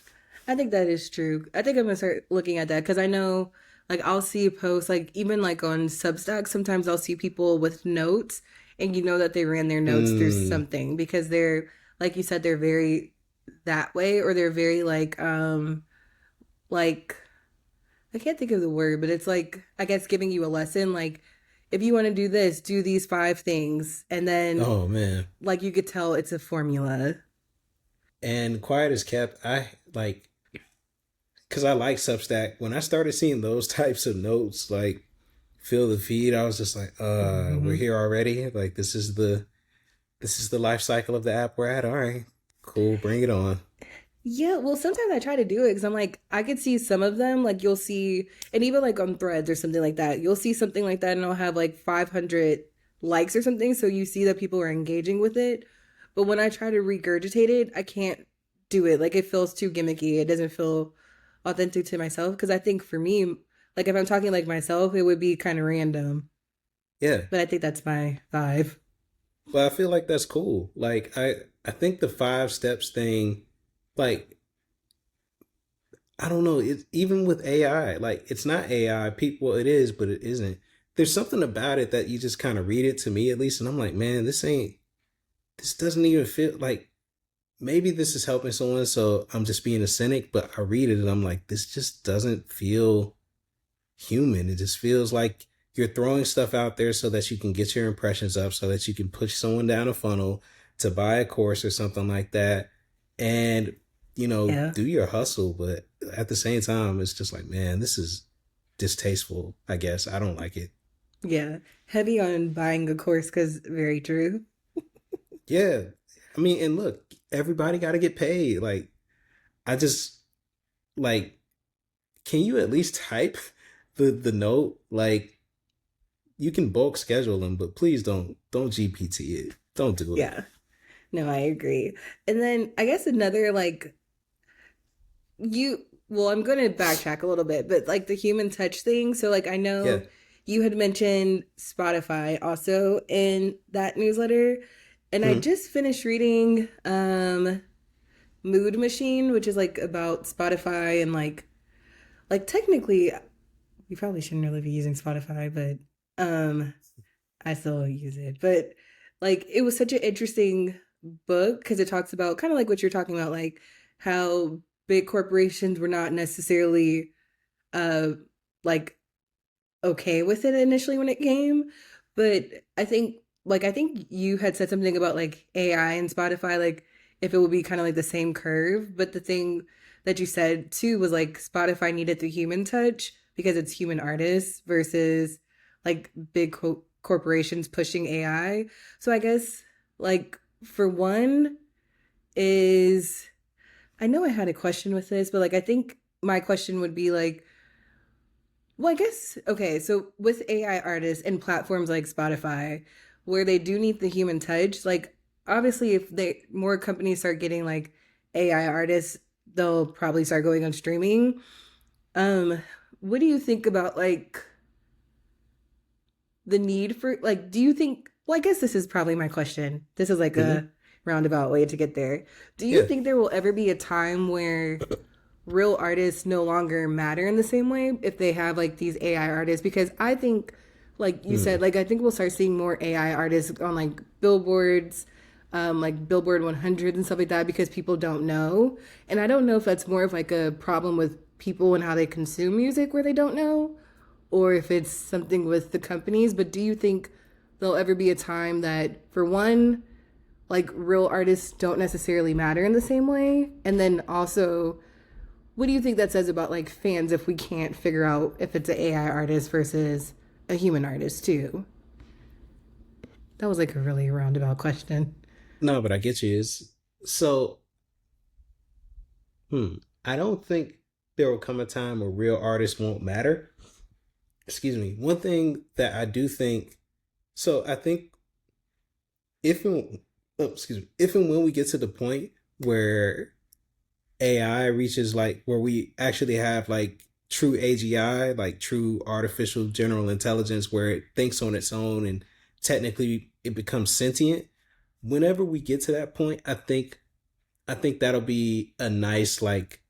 I think that is true. I think I'm gonna start looking at that because I know, like, I'll see posts, like, even like on Substack, sometimes I'll see people with notes, and you know that they ran their notes through mm, something because they're, like you said, they're very that way, or they're very like, I can't think of the word, but it's like, I guess giving you a lesson, like, if you want to do this, do these 5 things, and then, oh man. like, you could tell it's a formula. And quiet as kept, I like because I like Substack. When I started seeing those types of notes, like fill the feed, I was just like, we're Hmm. here already. Like this is the life cycle of the app we're at. All right, cool, bring it on. Yeah, well, sometimes I try to do it because I'm like, I could see some of them, like you'll see, and even like on threads or something like that, you'll see something like that and it'll have like 500 likes or something. So you see that people are engaging with it. But when I try to regurgitate it, I can't do it. Like it feels too gimmicky. It doesn't feel authentic to myself. Because I think for me, like if I'm talking like myself, it would be kind of random. Yeah, But I think that's my vibe. but I feel like that's cool. Like I think the 5 steps thing, like I don't know, it even with AI, like it's not AI. People, well, it is, but it isn't. There's something about it that you just kind of read it to me at least, and I'm like, man, this doesn't even feel like maybe this is helping someone, so I'm just being a cynic, but I read it and I'm like, this just doesn't feel human. It just feels like you're throwing stuff out there so that you can get your impressions up, so that you can push someone down a funnel to buy a course or something like that. And, Yeah. do your hustle. But at the same time, it's just like, man, this is distasteful, I guess. I don't like it. Yeah. Heavy on buying a course because very true. Yeah. I mean, and look, everybody got to get paid. Like, I just, like, can you at least type the note? Like, you can bulk schedule them, but please don't GPT it. Don't do it. Yeah. No, I agree. And then I guess another like well, I'm going to backtrack a little bit, but like the human touch thing. So like I Yeah. know you had mentioned Spotify also in that newsletter, and I Mhm. just finished reading Mood Machine, which is like about Spotify and like technically we probably shouldn't really be using Spotify, but I still use it. But like it was such an interesting book because it talks about kind of like what you're talking about, like how big corporations were not necessarily uh like okay with it initially when it came. But I think I think you had said something about like AI and Spotify, like if it would be kind of like the same curve. But the thing that you said too was like Spotify needed the human touch because it's human artists versus like big corporations pushing AI. So I guess like for one is I know I had a question with this, but like I think my question would be like well, I guess okay. So with AI artists and platforms like Spotify, where they do need the human touch, like obviously, if they more companies start getting like AI artists, they'll probably start going on streaming. Um, what do you think about like the need for like? Do you think? Well, I guess this is probably my question. This is like Mhm. a roundabout way to get there. Do you Yeah. think there will ever be a time where real artists no longer matter in the same way if they have like these AI artists? Because I think, like you Hmm. said, like I think we'll start seeing more AI artists on like billboards, like Billboard 100 and stuff like that because people don't know. And I don't know if that's more of like a problem with people and how they consume music where they don't know, or if it's something with the companies. But do you think there'll ever be a time that, for one, like real artists don't necessarily matter in the same way? And then also, what do you think that says about like fans if we can't figure out if it's an AI artist versus a human artist too? That was like a really roundabout question. No, but I get you. Is so. Hmm. I don't think there will come a time where real artists won't matter. Excuse me. One thing that I do think. So I think if and excuse me, if and when we get to the point where AI reaches like where we actually have like true AGI, like true artificial general intelligence, where it thinks on its own and technically it becomes sentient. Whenever we get to that point, I think that'll be a nice like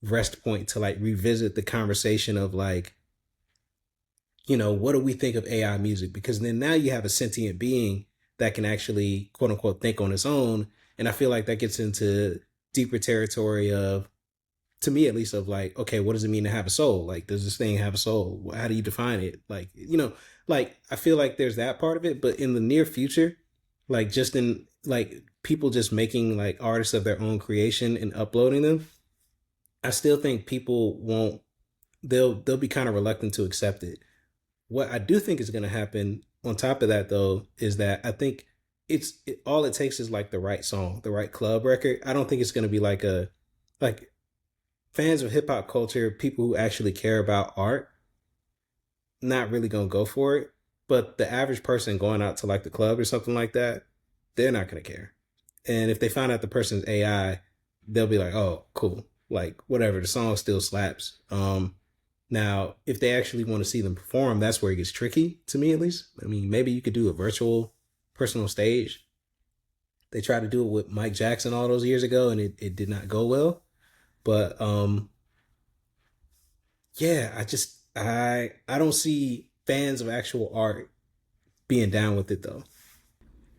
rest point to like revisit the conversation of like, what do we think of AI music? Because then now you have a sentient being that can actually quote unquote think on its own. And I feel like that gets into deeper territory of, to me at least, of like, okay, what does it mean to have a soul? Like, does this thing have a soul? How do you define it? Like, like I feel like there's that part of it, but in the near future, like just in like people just making like artists of their own creation and uploading them, I still think people won't. They'll be kind of reluctant to accept it. What I do think is going to happen on top of that though is that I think all it takes is like the right song, the right club record. I don't think it's going to be like a like fans of hip hop culture, people who actually care about art, not really going to go for it. But the average person going out to like the club or something like that, they're not going to care. And if they find out the person's AI, they'll be like, "Oh, cool." Like whatever, the song still slaps. Now, if they actually want to see them perform, that's where it gets tricky to me, at least. I mean, maybe you could do a virtual personal stage. They tried to do it with Mike Jackson all those years ago, and it did not go well. But yeah, I don't see fans of actual art being down with it though.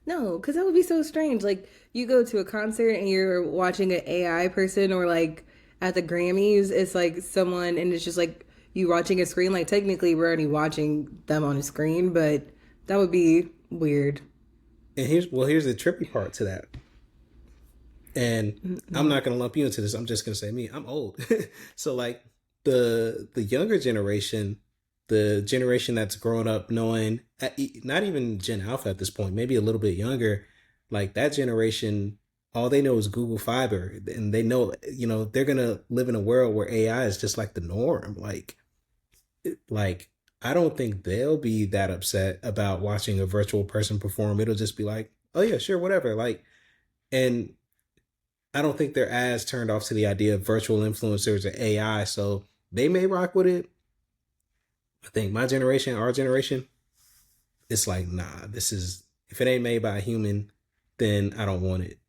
No, because that would be so strange. Like you go to a concert and you're watching an AI person, or like at the Grammys, it's like someone, and it's just like you watching a screen. Like technically, we're already watching them on a screen, but that would be weird. And here's the trippy part to that. And I'm Mm-mm. not gonna lump you into this. I'm just gonna say me. I'm old, so like the younger generation, the generation that's grown up knowing, not even Gen Alpha at this point, maybe a little bit younger, like that generation, all they know is Google Fiber, and they know they're gonna live in a world where AI is just like the norm. Like I don't think they'll be that upset about watching a virtual person perform. It'll just be like, oh yeah, sure, whatever. Like, and I don't think they're as turned off to the idea of virtual influencers or AI, so they may rock with it. I think my generation, our generation, it's like, nah, this is if it ain't made by a human, then I don't want it.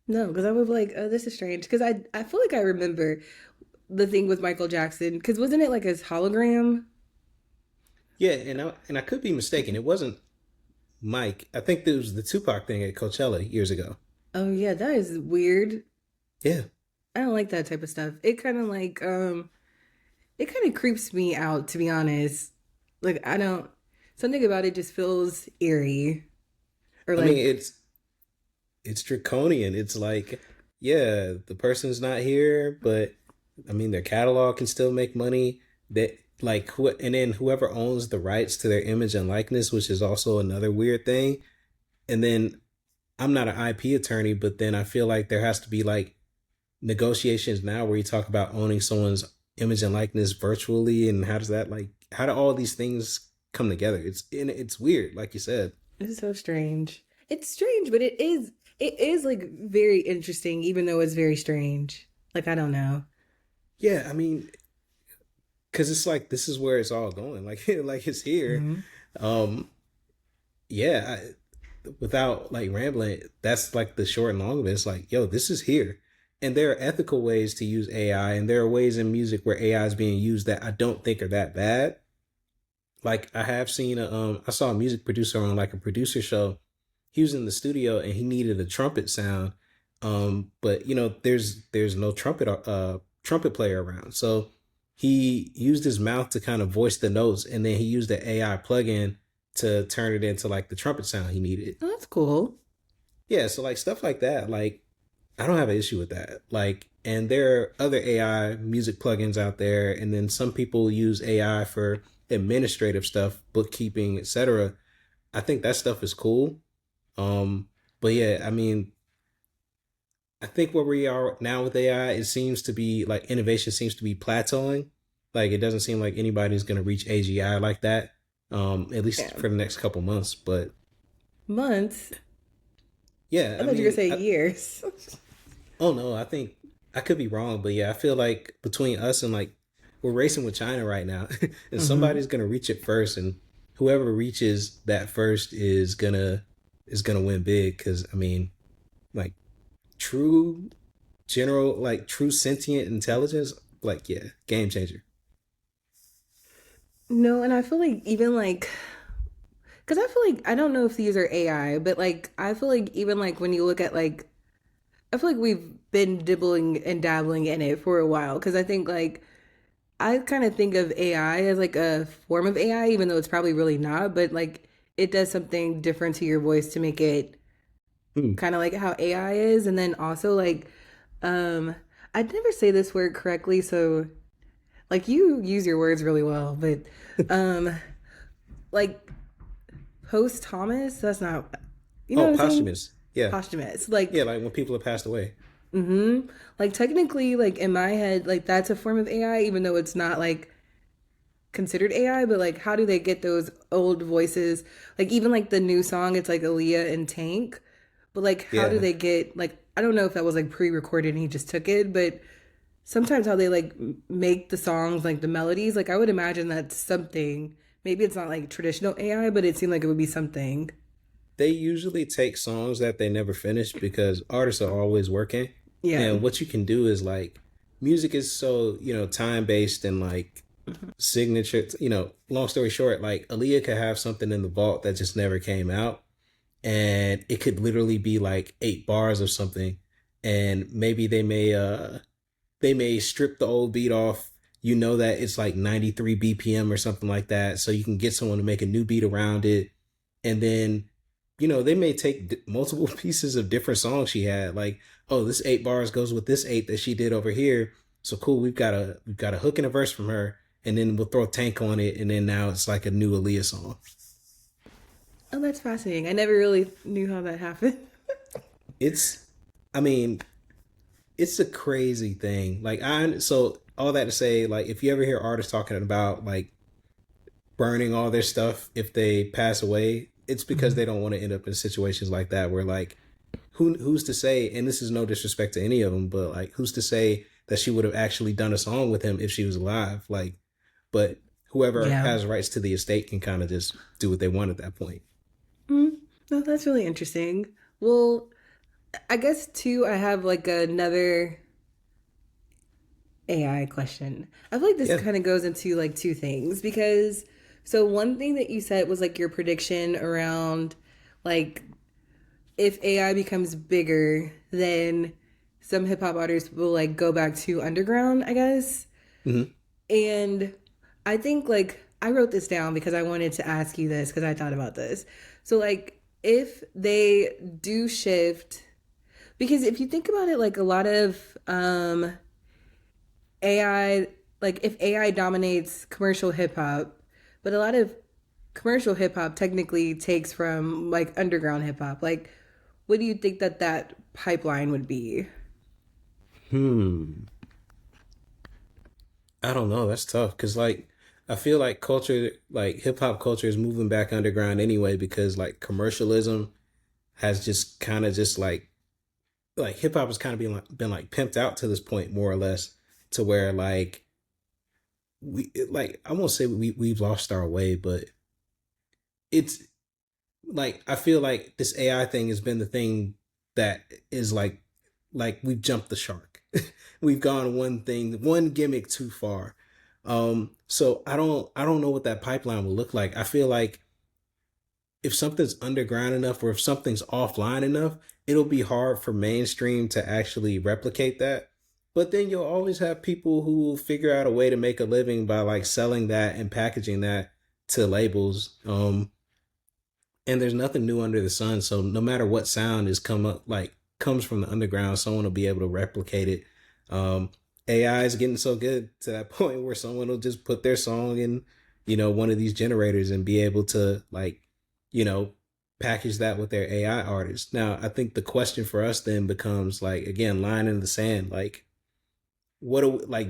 No, because I was like, oh, this is strange. Because I feel like I remember the thing with Michael Jackson. Because wasn't it like his hologram? Yeah, and I could be mistaken. It wasn't Mike. I think it was the Tupac thing at Coachella years ago. Oh yeah, that is weird. Yeah, I don't like that type of stuff. It kind of creeps me out, to be honest. Like I don't, something about it just feels eerie, or I mean like, it's draconian. It's like, yeah, the person's not here, but I mean their catalog can still make money. That like who and then whoever owns the rights to their image and likeness, which is also another weird thing. And then I'm not an IP attorney, but then I feel like there has to be like negotiations now where you talk about owning someone's image and likeness virtually, and how does that like how do all these things come together? It's weird, like you said. it's so strange. It's strange, but it is like very interesting, even though it's very strange. Like I don't know. Yeah, I mean, because it's like this is where it's all going. Like like it's here. Hmm. Um, yeah, without like rambling, that's like the short and long of it. It's like, yo, this is here. And there are ethical ways to use AI, and there are ways in music where AI is being used that I don't think are that bad. Like I have seen I saw a music producer on like a producer show. He was in the studio and he needed a trumpet sound. But there's no trumpet player around. So he used his mouth to kind of voice the notes, and then he used the AI plugin to turn it into like the trumpet sound he needed. Oh, that's cool. Yeah, so like stuff like that, like I don't have an issue with that. Like, and there are other AI music plugins out there, and then some people use AI for administrative stuff, bookkeeping, etc. I think that stuff is cool. But yeah, I mean, I think where we are now with AI, it seems to be like innovation seems to be plateauing. Like it doesn't seem like anybody's gonna reach AGI like that. At least Yeah. for the next couple months. But Months. yeah, I I thought you were mean, gonna say years. oh no, I think I could be wrong, but yeah, I feel like between us and like we're racing with China right now, and Hmm. somebody's gonna reach it first, and whoever reaches that first is gonna win big. Because I mean, like true true sentient intelligence, like yeah, game changer. No, and I feel like even like, because I feel like I don't know if these are AI, but like I feel like even like when you look at like, I feel like we've been dibbling and dabbling in it for a while. Because I think like I kind of think of AI as like a form of AI, even though it's probably really not. But like it does something different to your voice to make it Hmm. kind of like how AI is. And then also like, um, I'd never say this word correctly, so like you use your words really well, but um, like post Thomas, that's not, you know Oh, what I'm saying? posthumous. Yeah. Posthumous, like, Yeah, like when people have passed away. like technically, like in my head, like that's a form of AI, even though it's not like considered AI, but like how do they get those old voices? Like even like the new song, it's like Aaliyah and Tank. But like how do Yeah. they get like I don't know if that was like pre-recorded and he just took it, but sometimes how they like make the songs like the melodies, like I would imagine that's something. Maybe it's not like traditional AI, but it seemed like it would be something. They usually take songs that they never finish because artists are always working. Yeah. And what you can do is like music is so, time based and like signature, long story short, like Aaliyah could have something in the vault that just never came out. And it could literally be like 8 bars of something. And maybe they may strip the old beat off. You know that it's like 93 BPM or something like that. So you can get someone to make a new beat around it. And then, they may take multiple pieces of different songs she had. Like, oh, this 8 bars goes with this eight that she did over here. So cool, we've got a hook and a verse from her, and then we'll throw Tank on it, and then now it's like a new Aaliyah song. Oh, that's fascinating. I never really knew how that happened. It's, I mean, it's a crazy thing. Like so all that to say, like if you ever hear artists talking about like burning all their stuff if they pass away, it's because they don't want to end up in situations like that where like who's to say, and this is no disrespect to any of them, but like who's to say that she would have actually done a song with him if she was alive? Like, but whoever Yeah. has rights to the estate can kind of just do what they want at that point. Mm. No, that's really interesting. Well, I guess too, I have like another AI question. I feel like this Yeah. kind of goes into like two things because so one thing that you said was like your prediction around like if AI becomes bigger, then some hip hop artists will like go back to underground, I guess. Hmm. And I think like I wrote this down because I wanted to ask you this because I thought about this. So like if they do shift because if you think about it like a lot of AI, like if AI dominates commercial hip hop, but a lot of commercial hip hop technically takes from like underground hip hop. Like, what do you think that that pipeline would be? Hmm. I don't know. That's tough because like I feel like culture, like hip hop culture, is moving back underground anyway because like commercialism has just kind of just like hip hop has kind of been like pimped out to this point more or less to where like like I won't say we've lost our way, but it's like I feel like this AI thing has been the thing that is like we've jumped the shark. We've gone one gimmick too far. So I don't know what that pipeline will look like. I feel like if something's underground enough or if something's offline enough, it'll be hard for mainstream to actually replicate that. But then you'll always have people who will figure out a way to make a living by like selling that and packaging that to labels. And there's nothing new under the sun. So no matter what sound is come up like comes from the underground, someone will be able to replicate it. Um, AI is getting so good to that point where someone will just put their song in, one of these generators and be able to like, you know, package that with their AI artist. Now, I think the question for us then becomes like again, line in the sand, like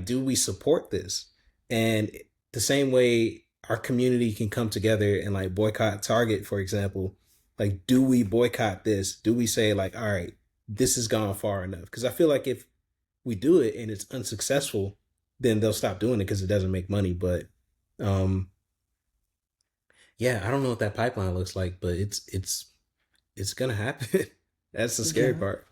do we support this? And the same way our community can come together and like boycott Target, for example, like do we boycott this? Do we say like, all right, this has gone far enough? Because I feel like if we do it and it's unsuccessful, then they'll stop doing it because it doesn't make money. But um yeah, I don't know what that pipeline looks like, but it's gonna happen. That's the scary Yeah. part.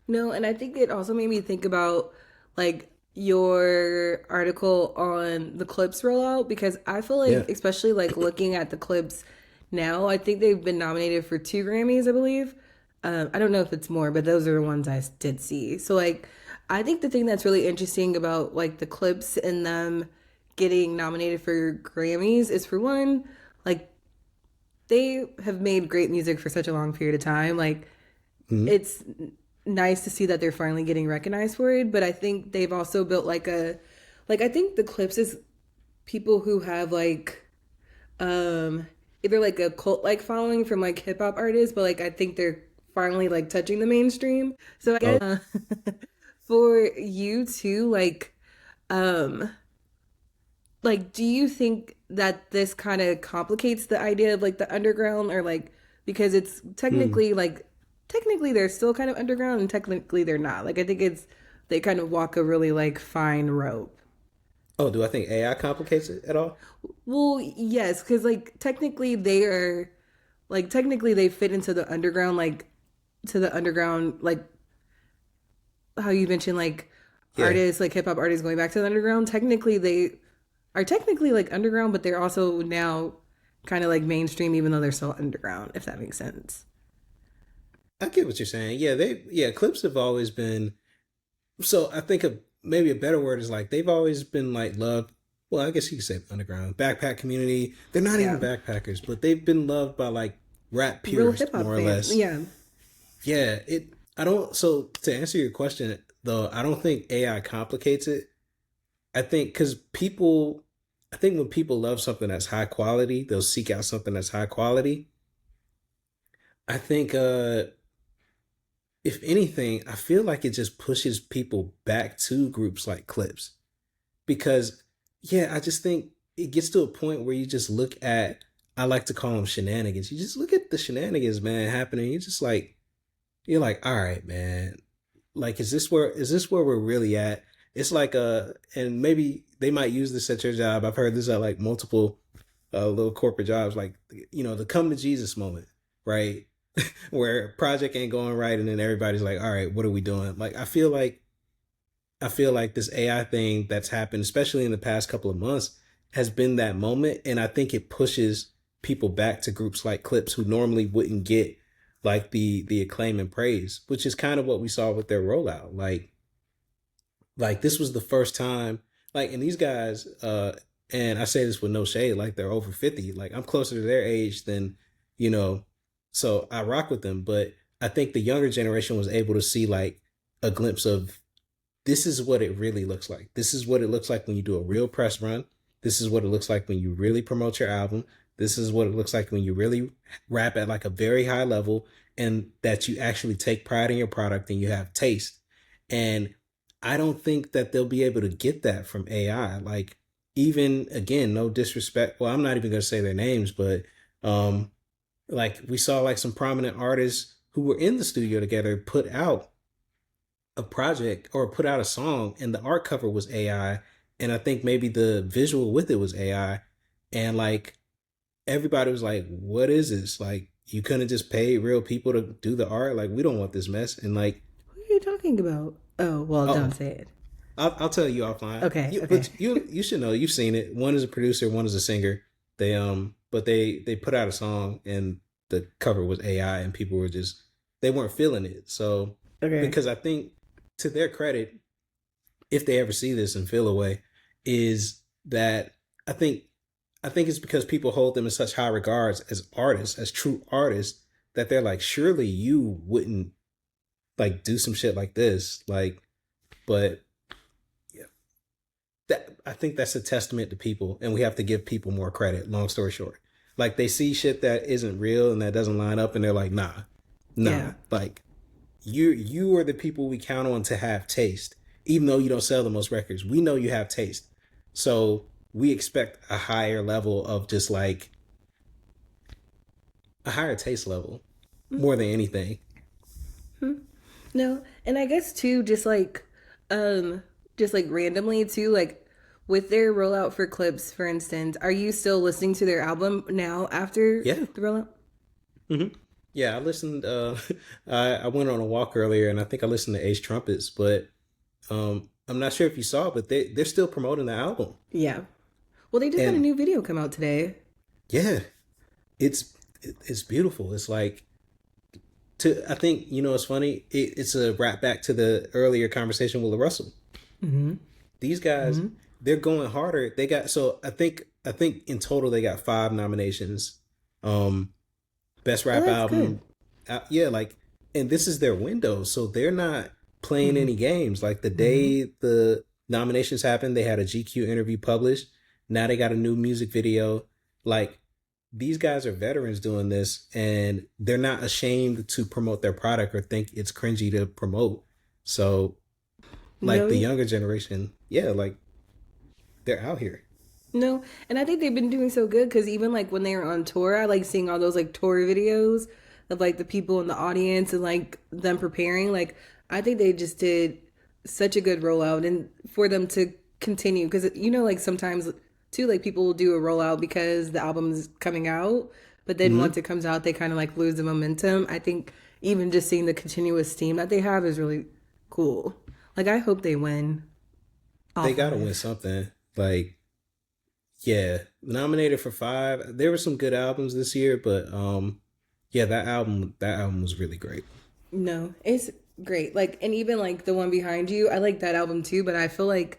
No, and I think it also made me think about like your article on the clips rollout because I feel Yeah. like, especially like looking at the clips now, I think they've been nominated for 2 Grammys, I believe. I don't know if it's more, but those are the ones I did see. So like, I think the thing that's really interesting about like the clips and them getting nominated for Grammys is for one, like they have made great music for such a long period of time. Like Hmm. it's nice to see that they're finally getting recognized for it, but I think they've also built like I think the Clips is people who have like um either like a cult like following from like hip hop artists, but like I think they're finally like touching the mainstream. So I Oh, guess for you too, um like do you think that this kind of complicates the idea of like the underground, or like because it's hmm. technically they're still kind of underground and technically they're not. Like I think it's they kind of walk a really like fine rope. Oh, do I think AI complicates it at all? Well, yes, because like technically they fit into the underground, like to the underground, like how you mentioned like Yeah. artists, like hip hop artists going back to the underground. Technically they are technically like underground, but they're also now kind of like mainstream, even though they're still underground, if that makes sense. I get what you're saying. Yeah, clips have always been. So I think maybe a better word is like they've always been like loved. Well, I guess you could say underground backpack community. They're not even Yeah, backpackers, but they've been loved by like rap real hip purists hop more or fan. less. Yeah. Yeah, it. I don't. So to answer your question though, I don't think AI complicates it. I think because people, I think when people love something that's high quality, they'll seek out something that's high quality. I think if anything, I feel like it just pushes people back to groups like Clips because, yeah, I just think it gets to a point where you just look at, I like to call them shenanigans. You just look at the shenanigans, man, happening. You just like, you're like, all right, man, like, is this where we're really at? It's like, and maybe they might use this at your job. I've heard this at like multiple little corporate jobs, like, the come to Jesus moment, right? Where project ain't going right, and then everybody's like, all right, what are we doing? Like, I feel like this AI thing that's happened, especially in the past couple of months, has been that moment, and I think it pushes people back to groups like Clips who normally wouldn't get like the acclaim and praise, which is kind of what we saw with their rollout. Like this was the first time, like, and these guys, and I say this with no shade, like they're over 50. Like I'm closer to their age than, you know, so I rock with them. But I think the younger generation was able to see like a glimpse of this is what it really looks like. This is what it looks like when you do a real press run. This is what it looks like when you really promote your album. This is what it looks like when you really rap at like a very high level and that you actually take pride in your product and you have taste. And I don't think that they'll be able to get that from AI. Like, even again, no disrespect. Well, I'm not even going to say their names, but um, like we saw like some prominent artists who were in the studio together put out a project or put out a song and the art cover was AI, and I think maybe the visual with it was AI, and like everybody was like, what is this? Like, you couldn't just pay real people to do the art? Like, we don't want this mess. And like, What are you talking about? Oh, well, don't oh, say it. I'll tell you offline. Okay, But okay. you should know. You've seen it. One is a producer, one is a singer. But they put out a song and the cover was AI, and people were just they weren't feeling it. So Okay. because I think, to their credit, if they ever see this and feel a way, is that I think I think it's because people hold them in such high regards as artists, as true artists, that they're like, surely you wouldn't like do some shit like this, like. But yeah, that I think that's a testament to people, and we have to give people more credit. Long story short, like they see shit that isn't real and that doesn't line up, and they're like, nah, Yeah. like you are the people we count on to have taste, even though you don't sell the most records. We know you have taste, so we expect a higher level of just like a higher taste level more than anything. No, and I guess too, just like randomly too, like with their rollout for Clips, for instance, are you still listening to their album now after Yeah. the rollout? Hmm. Yeah, I listened. I went on a walk earlier, and I think I listened to Ace Trumpets, but I'm not sure if you saw, but they're still promoting the album, Yeah. Well, they just had a and new video come out today. yeah, it's beautiful. It's like, I think, it's funny. It's a wrap back to the earlier conversation with Russell. Mm-hmm. These guys, Mm-hmm. they're going harder. They got, so I think in total they got 5 nominations. best Oh, rap that's good. album. Yeah, like, and this is their window, so they're not playing Mm-hmm. any games. Like the Mm-hmm. day the nominations happened, they had a GQ interview published. Now they got a new music video. Like these guys are veterans doing this, and they're not ashamed to promote their product or think it's cringy to promote. So, like the No, younger generation, yeah, like they're out here. no, and I think they've been doing so good because even like when they were on tour, I like seeing all those like tour videos of like the people in the audience and like them preparing. Like, I think they just did such a good rollout, and for them to continue because like sometimes too like people will do a rollout because the album's coming out, but then once Hmm. it comes out, they kind of like lose the momentum. I think even just seeing the continuous steam that they have is really cool. Like, I hope they win all They got to win five. something. Like, yeah, nominated for five. There were some good albums this year, but yeah, that album was really great. No, it's great. Like, and even like the one behind you, I like that album too. But I feel like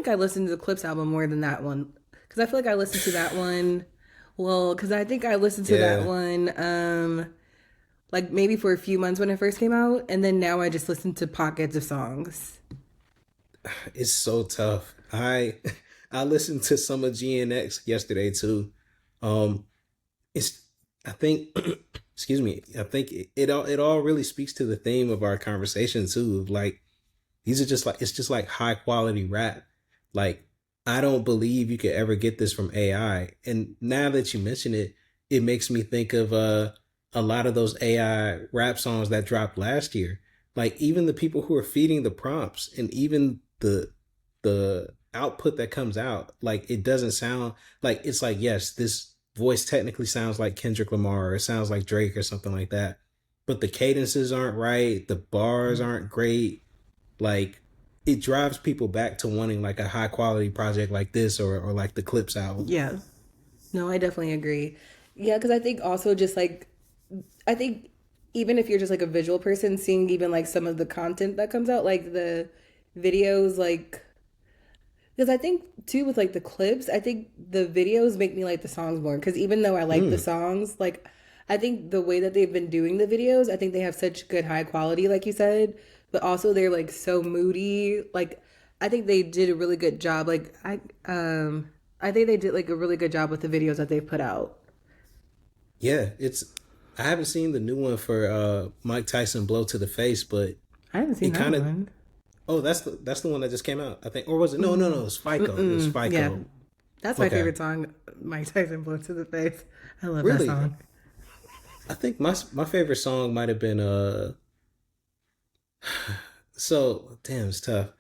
I listened to the Clips album more than that one because I feel like I listened to that one. Well, because I think I listened to that Yeah, one like maybe for a few months when it first came out, and then now I just listen to pockets of songs. it's so tough. I listened to some of GNX yesterday too. Um, it's I think excuse me. I think it all really speaks to the theme of our conversation too. Like these are just like it's just like high quality rap. Like I don't believe you could ever get this from AI. And now that you mention it, it makes me think of a lot of those AI rap songs that dropped last year. Like even the people who are feeding the prompts and even the output that comes out, like it doesn't sound like it's like yes, this voice technically sounds like Kendrick Lamar or it sounds like Drake or something like that. But the cadences aren't right, the bars aren't great, like it drives people back to wanting like a high quality project like this or like the Clips album. Yeah, no, I definitely agree. Yeah, because I think also just like I think even if you're just like a visual person, seeing even like some of the content that comes out, like the videos, like because I think too with like the clips, I think the videos make me like the songs more. Because even though I like the Mm, songs, like I think the way that they've been doing the videos, I think they have such good high quality, like you said, but also they're like so moody. Like I think they did a really good job. I think they did like a really good job with the videos that they've put out. yeah, it's I haven't seen the new one for Mike Tyson blow to the face, but I haven't it seen that kind of one. oh that's the one that just came out, I think. Or was it no, it was FICO. It was Yeah, FICO. that's my Okay. favorite song. Mike Tyson blow to the face. I love that Really? song. I think my favorite song might have been so damn it's tough.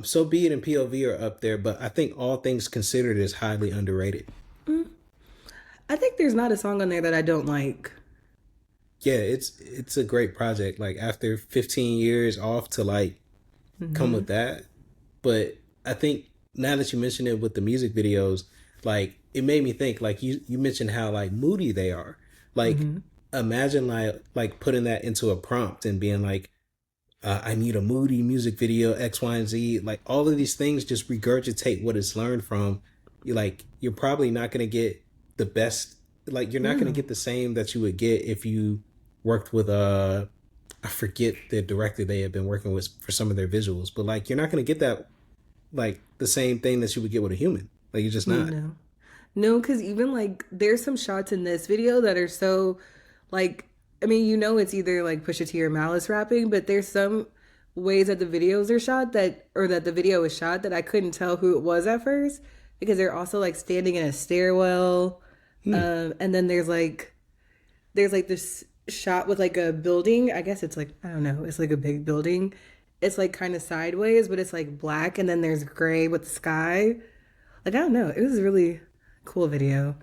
So Be It and POV are up there, but I think All Things Considered is highly underrated. I think there's not a song on there that I don't like. Yeah, it's a great project. Like after 15 years off to like come with that. But I think now that you mention it with the music videos, like it made me think like you mentioned how like moody they are. Like imagine like putting that into a prompt and being like I need a moody music video X, Y, and Z. Like all of these things just regurgitate what it's learned from. You're probably not gonna get the best. Like you're not gonna No, get the same that you would get if you worked with I forget the director they had been working with for some of their visuals, but like you're not gonna get that like the same thing that you would get with a human. Like you're just not. no, no. Because even like there's some shots in this video that are so like I mean it's either like Pusha T or Malice rapping, but there's some ways that the videos are shot that or that the video is shot that I couldn't tell who it was at first because they're also like standing in a stairwell, Hmm. and then there's like this shot with like a building. I guess it's like I don't know. It's like a big building. It's like kind of sideways, but it's like black, and then there's gray with the sky. Like I don't know. It was a really cool video.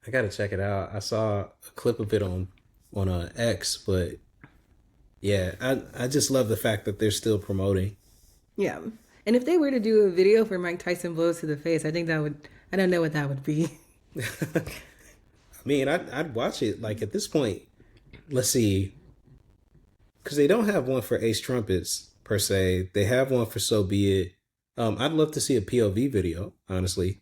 I gotta check it out. I saw a clip of it on X, but yeah, I just love the fact that they're still promoting. Yeah. And if they were to do a video for Mike Tyson blows to the face, I think that would. I don't know what that would be. I mean, I'd watch it. Like at this point, let's see, because they don't have one for Ace Trumpets per se. They have one for So Be It. I'd love to see a POV video, honestly.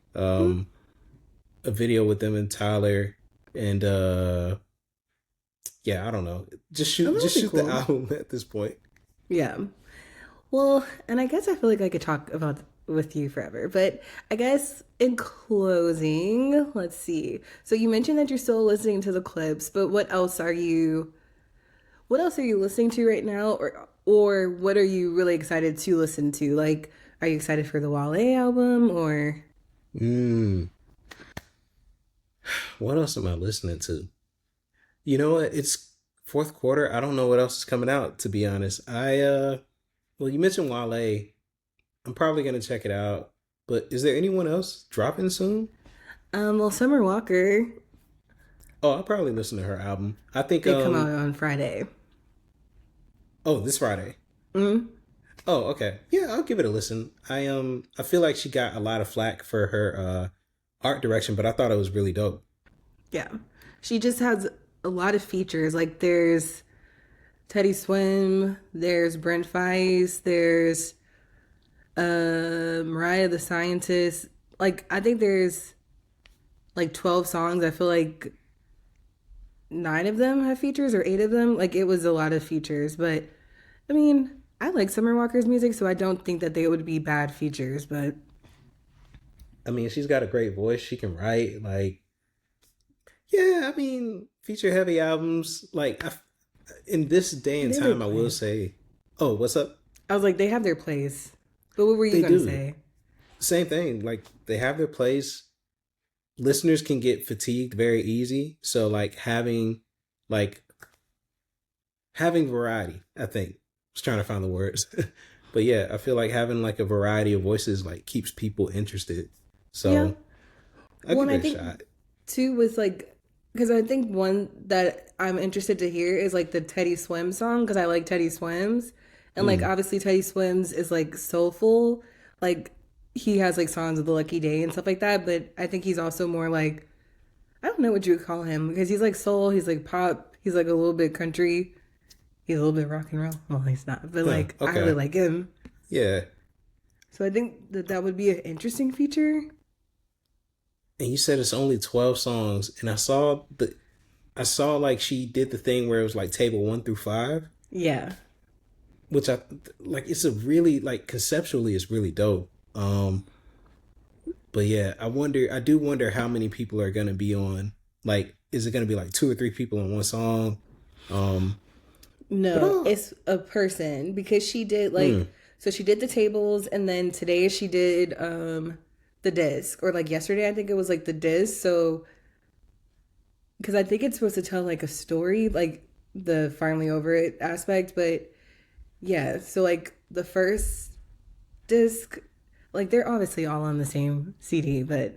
A video with them and Tyler. And yeah, I don't know. Oh, that would Just be shoot the cool. album at this point. Yeah. Well, and I guess I feel like I could talk about with you forever, but I guess in closing, let's see. So you mentioned that you're still listening to the clips, but what else are you listening to right now, or what are you really excited to listen to? Like, are you excited for the Wale album or Mm, what else am I listening to? You know what? It's fourth quarter. I don't know what else is coming out, to be honest. Well, you mentioned Wale. I'm probably gonna check it out. But is there anyone else dropping soon? well, Summer Walker, Oh, I'll probably listen to her album. I think they come out on Friday. oh, this Friday. Mm, Oh, okay. Yeah, I'll give it a listen. I feel like she got a lot of flack for her art direction, but I thought it was really dope. yeah. She just has a lot of features. Like there's Teddy Swim, there's Brent Weiss, there's Mariah the Scientist. Like I think there's like 12 songs. I feel like nine of them have features or eight of them. Like it was a lot of features, but I mean, I like Summer Walker's music, so I don't think that they would be bad features. But I mean, she's got a great voice. She can write. Like, yeah, I mean, feature heavy albums. In this day and they have their time, I will place. say, oh, what's up? I was like, they have their place. But what were you They gonna do. say? Same thing. Like, they have their place. Listeners can get fatigued very easy. So, like, having variety, I think. I was trying to find the words. But yeah, I feel like having like a variety of voices like keeps people interested. Yeah. So I'll Well, give and I it a think shot. too with like, because I think one that I'm interested to hear is like the Teddy Swim song because I like Teddy Swims, and like Mm. obviously Teddy Swims is like soulful, like he has like songs of the Lucky Day and stuff like that. But I think he's also more like I don't know what you would call him because he's like soul, he's like pop, he's like a little bit country, he's a little bit rock and roll. Well, he's not, but Huh. like I really Okay. like him. Yeah. So I think that that would be an interesting feature. And you said it's only 12 songs, and I saw like she did the thing where it was like table 1 through 5, Yeah. which I like. It's a really like conceptually, it's really dope. But yeah, I do wonder how many people are gonna be on. Like, is it gonna be like two or three people on one song? Um, but No, oh, it's a person because she did hmm, like so she did the tables and then today she did the disc or like yesterday I think it was like the disc. So because I think it's supposed to tell like a story, like the finally over it aspect, but yeah, so like the first disc, like they're obviously all on the same CD, but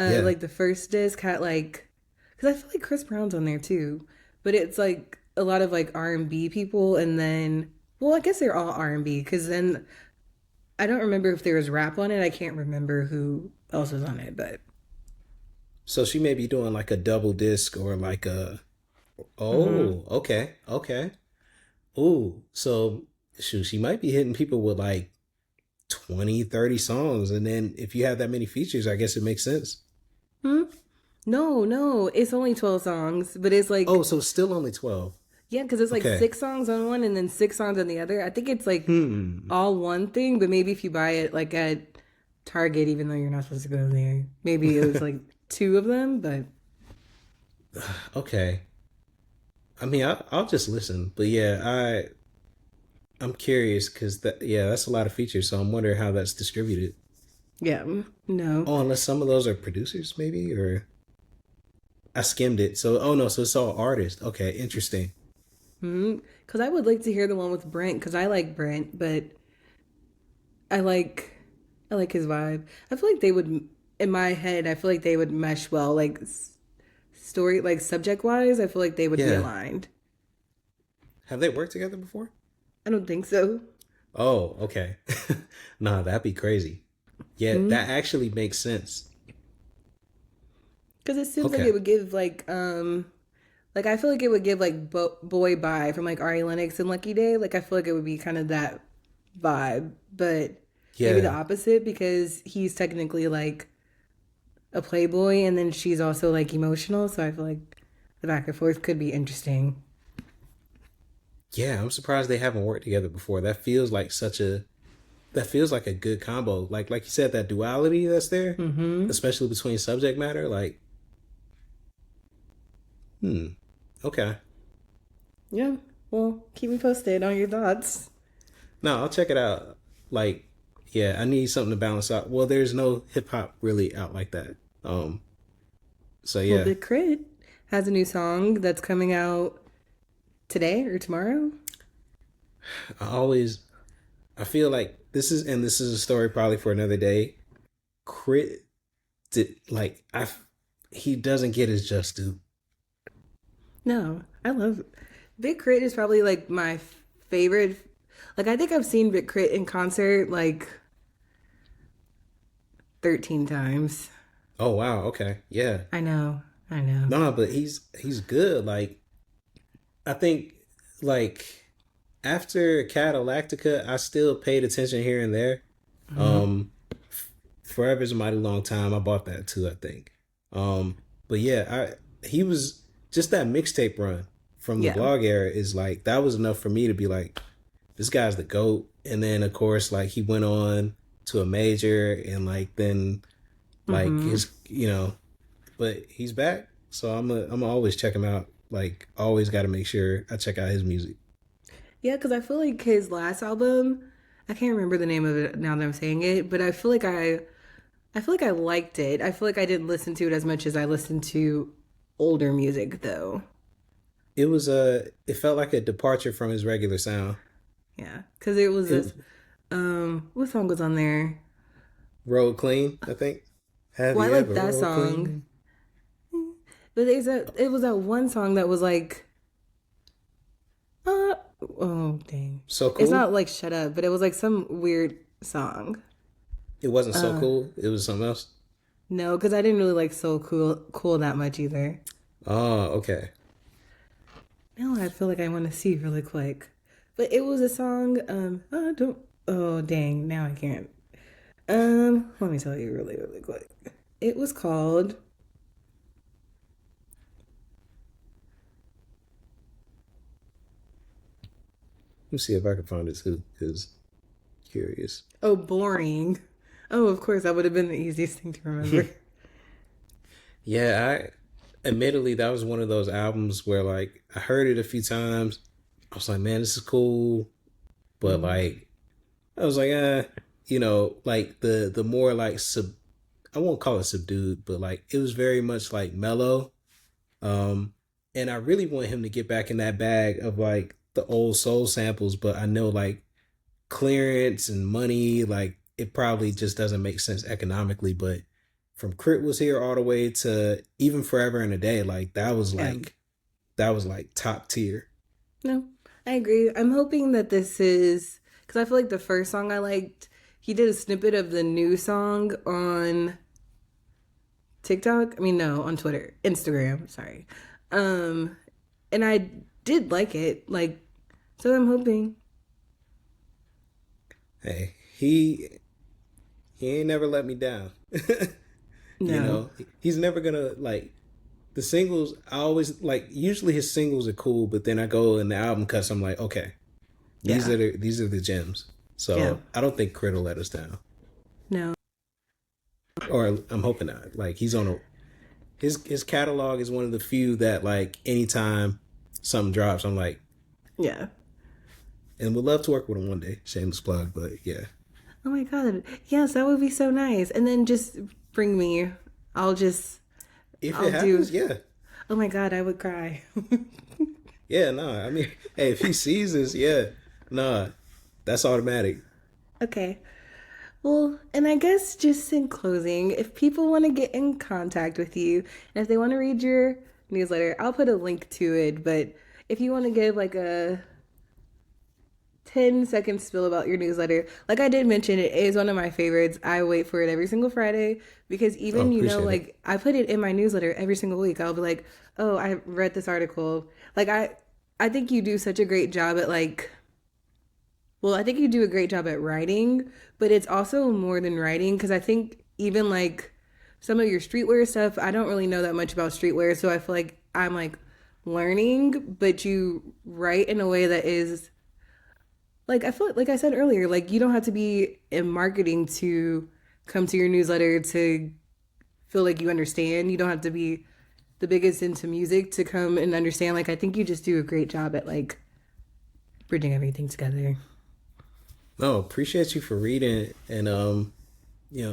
yeah. like the first disc had like, because I feel like Chris Brown's on there too, but it's like a lot of like R&B people, and then well, I guess they're all R&B because then I don't remember if there was rap on it. I can't remember who else was on it, but So she may be doing like a double disc or like a. mm-hmm. Oh, okay, okay. Ooh, so shoot, she might be hitting people with like 20, 30 songs. And then if you have that many features, I guess it makes sense. Hmm? No, no, it's only 12 songs, but it's Oh, like so it's still only 12. yeah, because it's like Okay. six songs on one and then six songs on the other. I think it's like Hmm. all one thing, but maybe if you buy it like at Target, even though you're not supposed to go there, maybe it was like two of them. But Okay. I mean, I'll just listen. But yeah, I'm curious because yeah, that's a lot of features. So I'm wondering how that's distributed. yeah, no, Oh, unless some of those are producers, maybe, or I skimmed it. So, oh no, so it's all artists. Okay, interesting. because I would like to hear the one with Brent because I like Brent, but I like I like his vibe. I feel like they would in my head. I feel like they would mesh well, like story, like subject wise. I feel like they would be Yeah. aligned. Have they worked together before? I don't think so. Oh, okay. Nah, that'd be crazy. Yeah, that actually makes sense. Because it seems like Okay. it would give like I feel like it would give like Boy Bye from like Ari Lennox and Lucky Day. Like I feel like it would be kind of that vibe, but maybe the Yeah. opposite because he's technically like a playboy, and then she's also like emotional. So I feel like the back and forth could be interesting. Yeah, I'm surprised they haven't worked together before. That feels like a good combo. Like you said, that duality that's there, Mm-hmm. especially between subject matter. Like, hmm, okay. Yeah. Well, keep me posted on your thoughts. No, I'll check it out. Like, yeah, I need something to balance out. Well, there's no hip hop really out like that. Um, so Well, yeah, Big Crit has a new song that's coming out today or tomorrow. I always I feel like this is a story probably for another day. Crit did like I he doesn't get his just due. No, I love Big Crit is probably like my favorite. Like I think I've seen Big Crit in concert like 13 times. Oh wow, okay, yeah, I know. I know. no, but he's good. Like I think like after Cadillactica, I still paid attention here and there. Hmm. Um, Forever's a mighty long time. I bought that too, I think. But yeah, I he was just that mixtape run from the Yeah. blog era is like that was enough for me to be like, this guy's the GOAT. And then of course, like he went on to a major and like then like Hmm. his but he's back. So I'm always check him out. Like always gotta make sure I check out his music. Yeah, because I feel like his last album, I can't remember the name of it now that I'm saying it, but I feel like I liked it. I feel like I didn't listen to it as much as I listened to older music though. It felt like a departure from his regular sound. Yeah, because it was It this. What song was on there? Road Clean, I think. Have Well, I you like ever that rolled song, clean? but it was that one song that was like, uh, oh dang, So it's cool. not like Shut Up, but it was like some weird song. It wasn't so Uh, cool. It was something else. no, because I didn't really like So Cool that much either. Oh, okay. Now I feel like I want to see really quick, but it was a song. I don't. Oh dang, now I can't. Let me tell you really quick. It was called. Let me see if I can find it too, because curious. Oh, boring. Oh, of course, that would have been the easiest thing to remember. Yeah, I admittedly that was one of those albums where like I heard it a few times. I was like, man, this is cool. But Mm, like I was like, like the more like I won't call it subdued, but like it was very much like mellow. Um, and I really want him to get back in that bag of like the old soul samples, but I know like clearance and money, like it probably just doesn't make sense economically. But from Crit was here all the way to even Forever and a Day, like yeah. that was like top tier. No, I agree. I'm hoping that this is because I feel like the first song I liked, he did a snippet of the new song on TikTok. I mean, no, on Twitter, Instagram. Sorry. Um, and I did like it. Like, so I'm hoping. Hey, he ain't never let me down. No. He's never gonna like the singles. I always like usually his singles are cool, but then I go in the album cuts. I'm like, okay, Yeah. these are the gems. Yeah. So I don't think Crit will let us down, No. or I'm hoping not. Like he's on a his catalog is one of the few that like anytime something drops, I'm like, Yeah. and would love to work with him one day. Shameless plug, but yeah, Oh my God. Yes, that would be so nice. And then just bring me. I'll just, if it I'll do. happens, yeah, Oh my God, I would cry. yeah, no, I mean, hey, if he sees this, yeah, nah, that's automatic. Okay. Well, and I guess just in closing, if people want to get in contact with you and if they want to read your newsletter, I'll put a link to it. But if you want to give like a 10-second spill about your newsletter, like I did mention, it is one of my favorites. I wait for it every single Friday because Oh, even, appreciate it. like I put it in my newsletter every single week. I'll be like, oh, I read this article. Like I think you do such a great job at like well, I think you do a great job at writing, but it's also more than writing because I think even like some of your streetwear stuff. I don't really know that much about streetwear, so I feel like I'm like learning, but you write in a way that is like I feel like I said earlier, like you don't have to be in marketing to come to your newsletter to feel like you understand. You don't have to be the biggest into music to come and understand. Like I think you just do a great job at like bridging everything together. No, appreciate you for reading and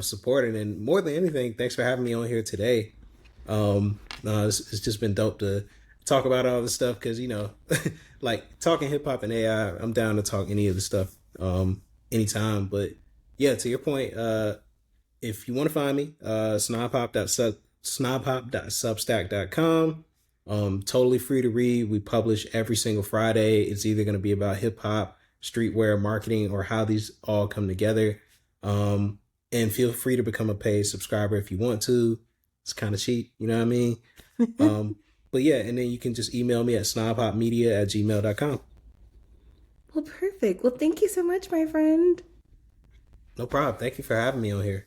supporting, and more than anything, thanks for having me on here today. No, it's just been dope to talk about all this stuff because like talking hip hop and AI, I'm down to talk any of the stuff anytime. But yeah, to your point, if you want to find me, snobhop.substack.com. Totally free to read. We publish every single Friday. It's either going to be about hip hop, streetwear, marketing, or how these all come together. And feel free to become a paid subscriber if you want to. It's kind of cheap, you know what I mean? Um, but yeah, and then you can just email me at snobhopmedia@gmail.com. Well, perfect. Well, thank you so much, my friend. No problem. Thank you for having me on here.